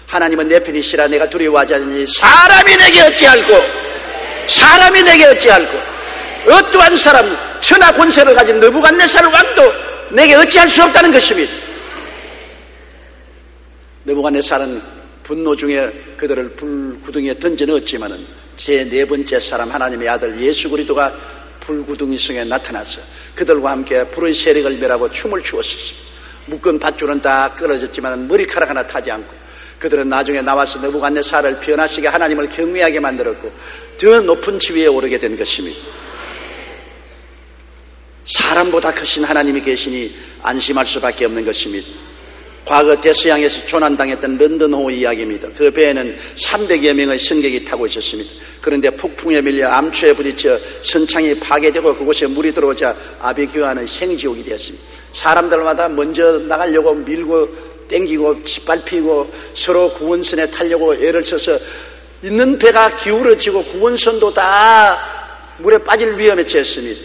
하나님은 내 편이시라 내가 두려워하지 않으니 사람이 내게 어찌할꼬? 사람이 내게 어찌할꼬? 어떠한 사람, 천하 권세를 가진 느부갓네살 왕도 내게 어찌할 수 없다는 것입니다. 느부갓네살은 분노 중에 그들을 불구덩이에 던져 넣었지만은 제 4번째 사람 하나님의 아들 예수 그리스도가 불구덩이 성에 나타나서 그들과 함께 불의 세력을 멸하고 춤을 추었습니다. 묶은 밧줄은 다 끊어졌지만 머리카락 하나 타지 않고 그들은 나중에 나와서 느부갓네살을 변화시켜 하나님을 경외하게 만들었고 더 높은 지위에 오르게 된 것입니다. 사람보다 크신 하나님이 계시니 안심할 수밖에 없는 것입니다. 과거 데스양에서 조난당했던 런던호 이야기입니다. 그 배에는 300여 명의 승객이 타고 있었습니다. 그런데 폭풍에 밀려 암초에 부딪혀 선창이 파괴되고 그곳에 물이 들어오자 아비규환은 생지옥이 되었습니다. 사람들마다 먼저 나가려고 밀고 땡기고 짓밟히고 서로 구원선에 타려고 애를 써서 있는 배가 기울어지고 구원선도 다 물에 빠질 위험에 처했습니다.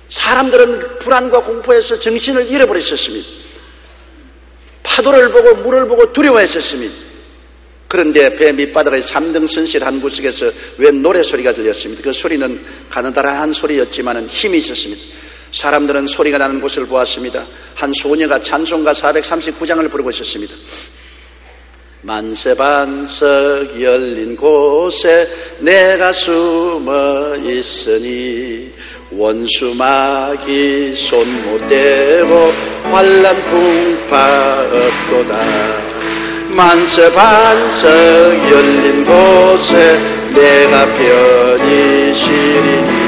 사람들은 불안과 공포에서 정신을 잃어버렸었습니다. 파도를 보고 물을 보고 두려워했었습니다. 그런데 배 밑바닥의 3등 선실 한 구석에서 웬 노래소리가 들렸습니다. 그 소리는 가느다란 소리였지만 힘이 있었습니다. 사람들은 소리가 나는 곳을 보았습니다. 한 소녀가 찬송가 439장을 부르고 있었습니다. 만세반석 열린 곳에 내가 숨어 있으니 원수마귀 손 못 대고 환난 풍파 없도다. 만세반석 열린 곳에 내가 편히 쉬리니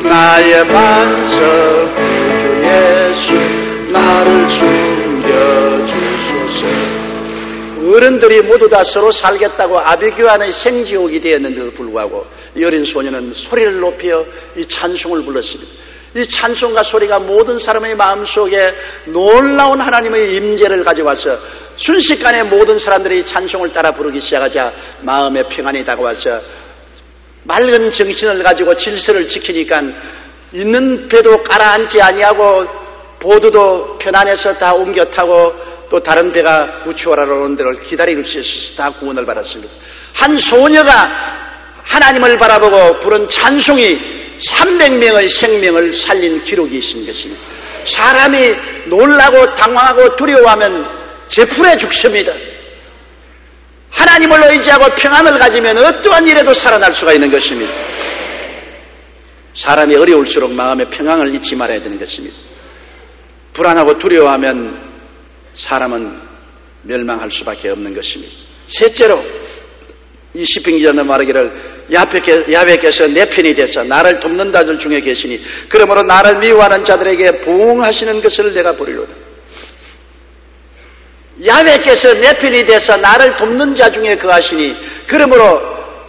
나의 반석 구주 예수 나를 숨겨주소서. 어른들이 모두 다 서로 살겠다고 아비규환의 생지옥이 되었는데도 불구하고 이 어린 소녀는 소리를 높여 이 찬송을 불렀습니다. 이 찬송과 소리가 모든 사람의 마음속에 놀라운 하나님의 임재를 가져와서 순식간에 모든 사람들이 이 찬송을 따라 부르기 시작하자 마음의 평안이 다가와서 맑은 정신을 가지고 질서를 지키니까 있는 배도 가라앉지 아니하고 보드도 편안해서 다 옮겨 타고 또 다른 배가 구출하러 오는 데를 기다릴 수 있어서 다 구원을 받았습니다. 한 소녀가 하나님을 바라보고 부른 찬송이 300명의 생명을 살린 기록이 있는 것입니다. 사람이 놀라고 당황하고 두려워하면 제풀에 죽습니다. 하나님을 의지하고 평안을 가지면 어떠한 일에도 살아날 수가 있는 것입니다. 사람이 어려울수록 마음의 평안을 잊지 말아야 되는 것입니다. 불안하고 두려워하면 사람은 멸망할 수밖에 없는 것입니다. 셋째로 이 시편 기자는 말하기를 야훼께서 내 편이 되사 나를 돕는 자들 중에 계시니 그러므로 나를 미워하는 자들에게 보응하시는 것을 내가 보리로다. 야훼께서 내 편이 되사 나를 돕는 자 중에 거하시니 그러므로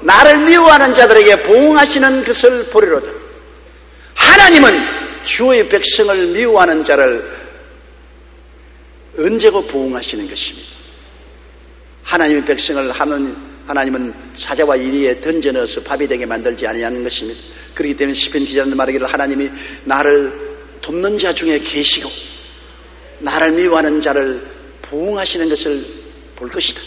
나를 미워하는 자들에게 보응하시는 것을 보리로다. 하나님은 주의 백성을 미워하는 자를 언제고 보응하시는 것입니다. 하나님의 백성을 하나님은 사자와 이리에 던져 넣어서 밥이 되게 만들지 아니하는 것입니다. 그렇기 때문에 시편 기자는 말하기를 하나님이 나를 돕는 자 중에 계시고 나를 미워하는 자를 보응하시는 것을 볼 것이다.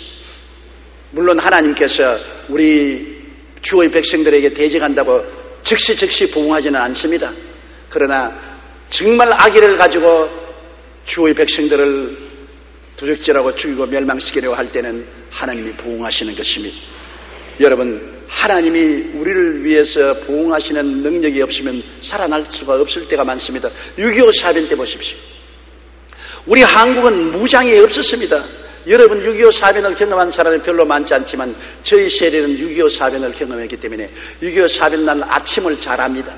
물론 하나님께서 우리 주의 백성들에게 대적한다고 즉시 보응하지는 않습니다. 그러나 정말 악의를 가지고 주의 백성들을 도적질하고 죽이고 멸망시키려고 할 때는 하나님이 보응하시는 것입니다. 여러분, 하나님이 우리를 위해서 보응하시는 능력이 없으면 살아날 수가 없을 때가 많습니다. 6.25 사변 때 보십시오. 우리 한국은 무장이 없었습니다. 여러분 6.25 사변을 경험한 사람이 별로 많지 않지만 저희 세대는 6.25 사변을 경험했기 때문에 6.25 사변 날 아침을 잘 압니다.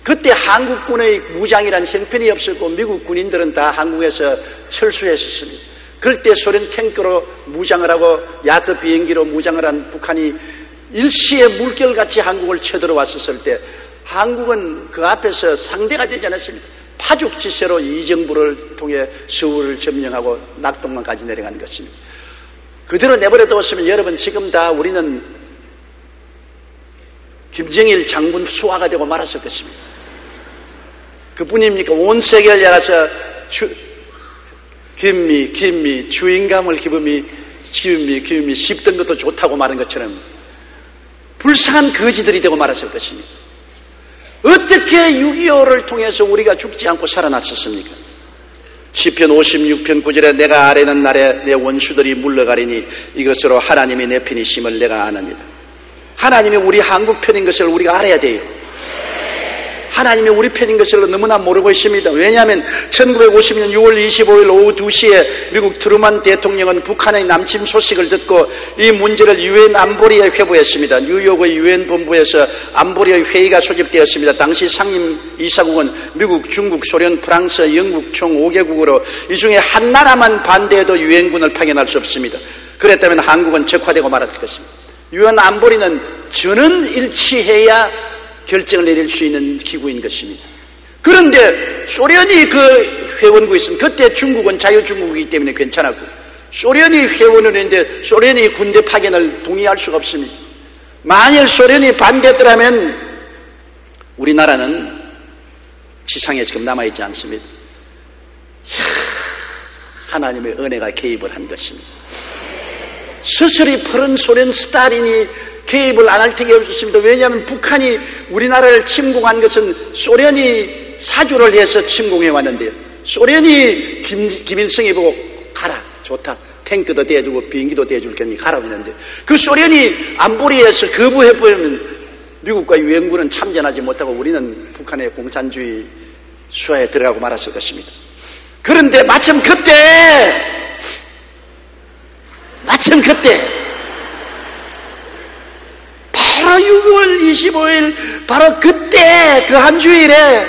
그때 한국군의 무장이란 형편이 없었고 미국 군인들은 다 한국에서 철수했었습니다. 그럴 때 소련 탱크로 무장을 하고 야크 비행기로 무장을 한 북한이 일시에 물결같이 한국을 쳐들어왔었을 때 한국은 그 앞에서 상대가 되지 않았습니다. 파죽지세로 이정부를 통해 서울을 점령하고 낙동강까지 내려간 것입니다. 그대로 내버려 두었으면 여러분 지금 다 우리는 김정일 장군 수하가 되고 말았을 것입니다. 그뿐입니까? 온 세계를 향해서 김미 주인감을 기쁨이 씹던 것도 좋다고 말한 것처럼 불쌍한 거지들이 되고 말았을 것입니다. 어떻게 6.25를 통해서 우리가 죽지 않고 살아났었습니까? 시편 56편 9절에 내가 아뢰는 날에 내 원수들이 물러가리니 이것으로 하나님이 내 편이심을 내가 아느니라. 하나님이 우리 한국 편인 것을 우리가 알아야 돼요. 하나님이 우리 편인 것을 너무나 모르고 있습니다. 왜냐하면 1950년 6월 25일 오후 2시에 미국 트루만 대통령은 북한의 남침 소식을 듣고 이 문제를 유엔 안보리에 회부했습니다. 뉴욕의 유엔 본부에서 안보리의 회의가 소집되었습니다. 당시 상임 이사국은 미국, 중국, 소련, 프랑스, 영국 총 5개국으로 이 중에 한 나라만 반대해도 유엔군을 파견할 수 없습니다. 그랬다면 한국은 적화되고 말았을 것입니다. 유엔 안보리는 전원 일치해야 결정을 내릴 수 있는 기구인 것입니다. 그런데 소련이 그 회원국에 있으면 그때 중국은 자유중국이기 때문에 괜찮았고 소련이 회원을 했는데 소련이 군대 파견을 동의할 수가 없습니다. 만일 소련이 반대했더라면 우리나라는 지상에 지금 남아있지 않습니다. 하나님의 은혜가 개입을 한 것입니다. 스스리 푸른 소련 스탈린이 개입을 안 할 택이 없었습니다. 왜냐하면 북한이 우리나라를 침공한 것은 소련이 사주를 해서 침공해 왔는데요. 소련이 김일성이 보고 가라, 좋다, 탱크도 대주고 비행기도 대줄 거니 가라고 했는데 그 소련이 안보리에서 거부해버리면 미국과 유엔군은 참전하지 못하고 우리는 북한의 공산주의 수하에 들어가고 말았을 것입니다. 그런데 마침 그때 바로 6월 25일 바로 그때 그 한 주일에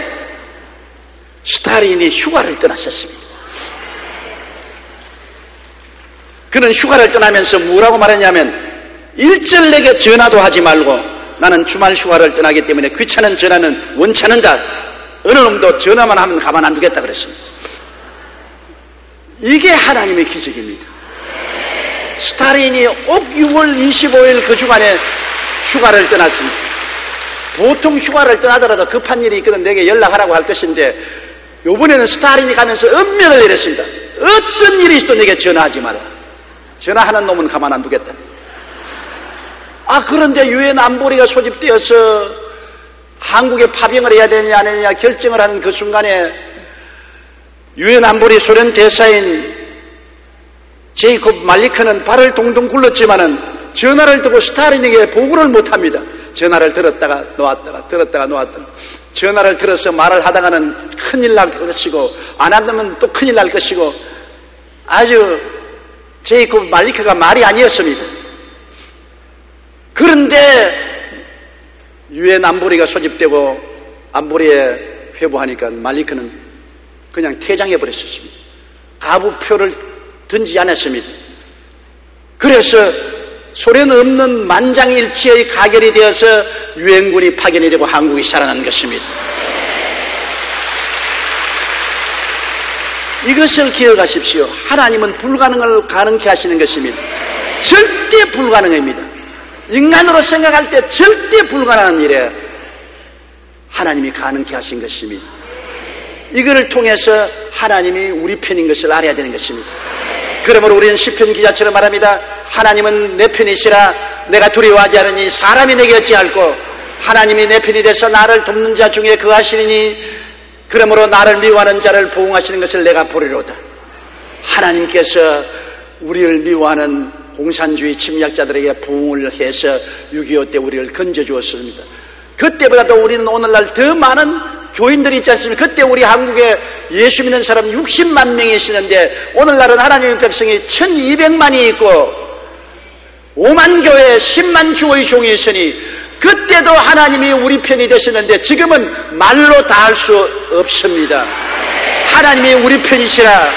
스탈린이 휴가를 떠났었습니다. 그는 휴가를 떠나면서 뭐라고 말했냐면 일절 내게 전화도 하지 말고 나는 주말 휴가를 떠나기 때문에 귀찮은 전화는 원치 않는다. 어느 놈도 전화만 하면 가만 안 두겠다 그랬습니다. 이게 하나님의 기적입니다. 스탈린이 꼭 6월 25일 그 주간에 휴가를 떠났습니다. 보통 휴가를 떠나더라도 급한 일이 있거든 내게 연락하라고 할 것인데 이번에는 스탈린이 가면서 엄명을 내렸습니다. 어떤 일이 있어도 내게 전화하지 마라. 전화하는 놈은 가만 안 두겠다. 그런데 유엔 안보리가 소집되어서 한국에 파병을 해야 되느냐 안 해야 되느냐 결정을 하는 그 순간에 유엔 안보리 소련 대사인 제이콥 말리크는 발을 동동 굴렀지만은 전화를 두고 스탈린에게 보고를 못합니다. 전화를 들었다가 놓았다가 들었다가 놓았다가 전화를 들어서 말을 하다가는 큰일 날 것이고 안 한다면 또 큰일 날 것이고 아주 제이콥 말리크가 말이 아니었습니다. 그런데 유엔 안보리가 소집되고 안보리에 회부하니까 말리크는 그냥 퇴장해버렸습니다. 가부표를 던지지 않았습니다. 그래서 소련 없는 만장일치의 가결이 되어서 유엔군이 파견이 되고 한국이 살아난 것입니다. 이것을 기억하십시오. 하나님은 불가능을 가능케 하시는 것입니다. 절대 불가능입니다. 인간으로 생각할 때 절대 불가능한 일에 하나님이 가능케 하신 것입니다. 이거를 통해서 하나님이 우리 편인 것을 알아야 되는 것입니다. 그러므로 우리는 시편 기자처럼 말합니다. 하나님은 내 편이시라 내가 두려워하지 않으니 사람이 내게 어찌할꼬 하나님이 내 편이 돼서 나를 돕는 자 중에 거하시리니 그러므로 나를 미워하는 자를 보응하시는 것을 내가 보리로다. 하나님께서 우리를 미워하는 공산주의 침략자들에게 부응을 해서 6.25 때 우리를 건져주었습니다. 그때보다도 우리는 오늘날 더 많은 교인들이 있지 않습니까? 그때 우리 한국에 예수 믿는 사람 60만 명이 있었는데 오늘날은 하나님의 백성이 1200만이 있고 5만 교회 10만 주의 종이 있으니 그때도 하나님이 우리 편이 되셨는데 지금은 말로 다 할 수 없습니다. 하나님이 우리 편이시라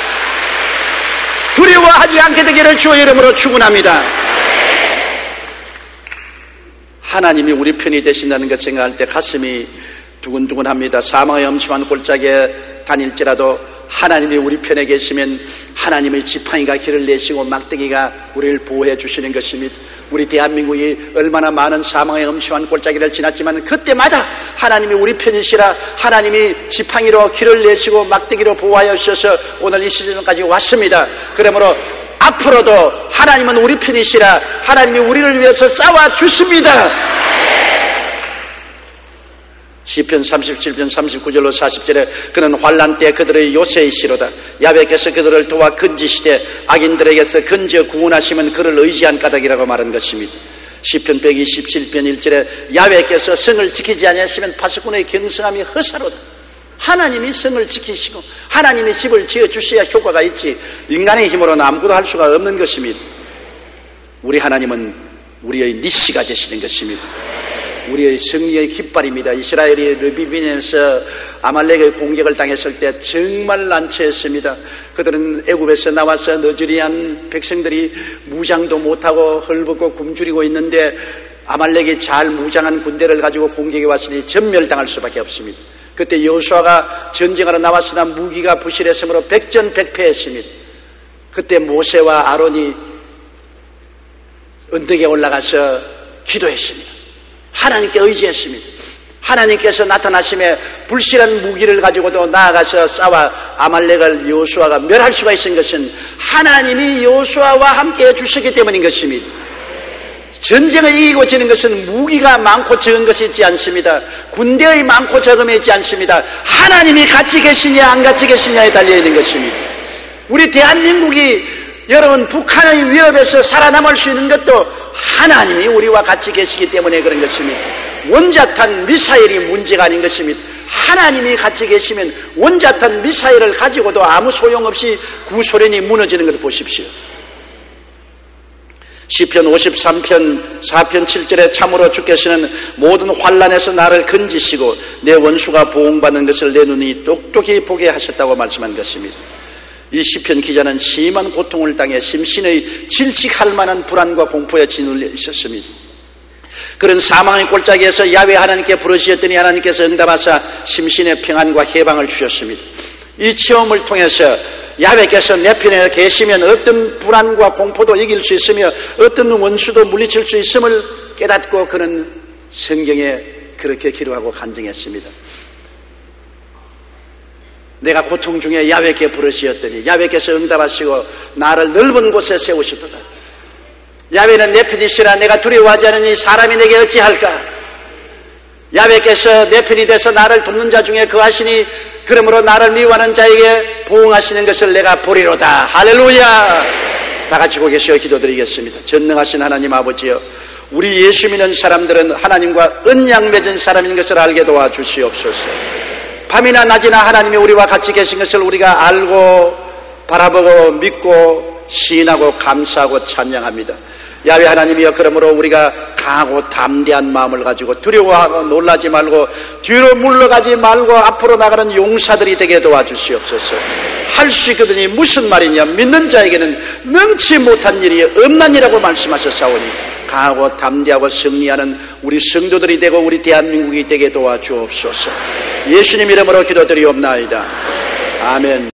두려워하지 않게 되기를 주의 이름으로 축원합니다. 하나님이 우리 편이 되신다는 것 생각할 때 가슴이 두근두근합니다. 사망의 엄침한 골짜기에 다닐지라도 하나님이 우리 편에 계시면 하나님의 지팡이가 길을 내시고 막대기가 우리를 보호해 주시는 것입니다. 우리 대한민국이 얼마나 많은 사망의 엄침한 골짜기를 지났지만 그때마다 하나님이 우리 편이시라 하나님이 지팡이로 길을 내시고 막대기로 보호하여 주셔서 오늘 이 시즌까지 왔습니다. 그러므로 앞으로도 하나님은 우리 편이시라 하나님이 우리를 위해서 싸워 주십니다. 시편 37편 39절로 40절에 그는 환난 때 그들의 요새이시로다. 야훼께서 그들을 도와 건지시되 악인들에게서 건져 구원하시면 그를 의지한 까닭이라고 말한 것입니다. 시편 127편 1절에 야훼께서 성을 지키지 아니하시면 파수꾼의 경성함이 허사로다. 하나님이 성을 지키시고 하나님이 집을 지어주셔야 효과가 있지 인간의 힘으로는 아무것도 할 수가 없는 것입니다. 우리 하나님은 우리의 니시가 되시는 것입니다. 우리의 승리의 깃발입니다. 이스라엘이 르비빈에서 아말렉의 공격을 당했을 때 정말 난처했습니다. 그들은 애굽에서 나와서 너저리한 백성들이 무장도 못하고 헐벗고 굶주리고 있는데 아말렉이 잘 무장한 군대를 가지고 공격해 왔으니 전멸당할 수밖에 없습니다. 그때 여호수아가 전쟁하러 나왔으나 무기가 부실했으므로 백전백패했습니다. 그때 모세와 아론이 언덕에 올라가서 기도했습니다. 하나님께 의지했습니다. 하나님께서 나타나심에 불실한 무기를 가지고도 나아가서 싸워 아말렉을 여호수아가 멸할 수가 있는 것은 하나님이 여호수아와 함께 해주시기 때문인 것입니다. 전쟁을 이기고 지는 것은 무기가 많고 적은 것이 있지 않습니다. 군대의 많고 적음이 있지 않습니다. 하나님이 같이 계시냐 안 같이 계시냐에 달려있는 것입니다. 우리 대한민국이 여러분 북한의 위협에서 살아남을 수 있는 것도 하나님이 우리와 같이 계시기 때문에 그런 것입니다. 원자탄 미사일이 문제가 아닌 것입니다. 하나님이 같이 계시면 원자탄 미사일을 가지고도 아무 소용없이 구소련이 무너지는 것을 보십시오. 시편 53편 4편 7절에 참으로 주께서는 모든 환난에서 나를 건지시고 내 원수가 보응받는 것을 내 눈이 똑똑히 보게 하셨다고 말씀한 것입니다. 이 시편 기자는 심한 고통을 당해 심신의 질식할 만한 불안과 공포에 짓눌려 있었습니다. 그런 사망의 골짜기에서 야훼 하나님께 부르시었더니 하나님께서 응답하사 심신의 평안과 해방을 주셨습니다. 이 체험을 통해서 야훼께서 내 편에 계시면 어떤 불안과 공포도 이길 수 있으며 어떤 원수도 물리칠 수 있음을 깨닫고 그는 성경에 그렇게 기록하고 간증했습니다. 내가 고통 중에 야훼께 부르시었더니 야훼께서 응답하시고 나를 넓은 곳에 세우시도다. 야훼는 내 편이시라 내가 두려워하지 않으니 사람이 내게 어찌할까. 야훼께서 내 편이 돼서 나를 돕는 자 중에 거하시니 그러므로 나를 미워하는 자에게 보응하시는 것을 내가 보리로다. 할렐루야. 다 같이 고개 숙여 기도드리겠습니다. 전능하신 하나님 아버지여, 우리 예수 믿는 사람들은 하나님과 언약 맺은 사람인 것을 알게 도와주시옵소서. 밤이나 낮이나 하나님이 우리와 같이 계신 것을 우리가 알고 바라보고 믿고 시인하고 감사하고 찬양합니다. 야훼 하나님이여, 그러므로 우리가 강하고 담대한 마음을 가지고 두려워하고 놀라지 말고 뒤로 물러가지 말고 앞으로 나가는 용사들이 되게 도와주시옵소서. 할 수 있거든요. 무슨 말이냐. 믿는 자에게는 능치 못한 일이 없나니라고 말씀하셨사오니 강하고 담대하고 승리하는 우리 성도들이 되고 우리 대한민국이 되게 도와주옵소서. 예수님 이름으로 기도드리옵나이다. 아멘.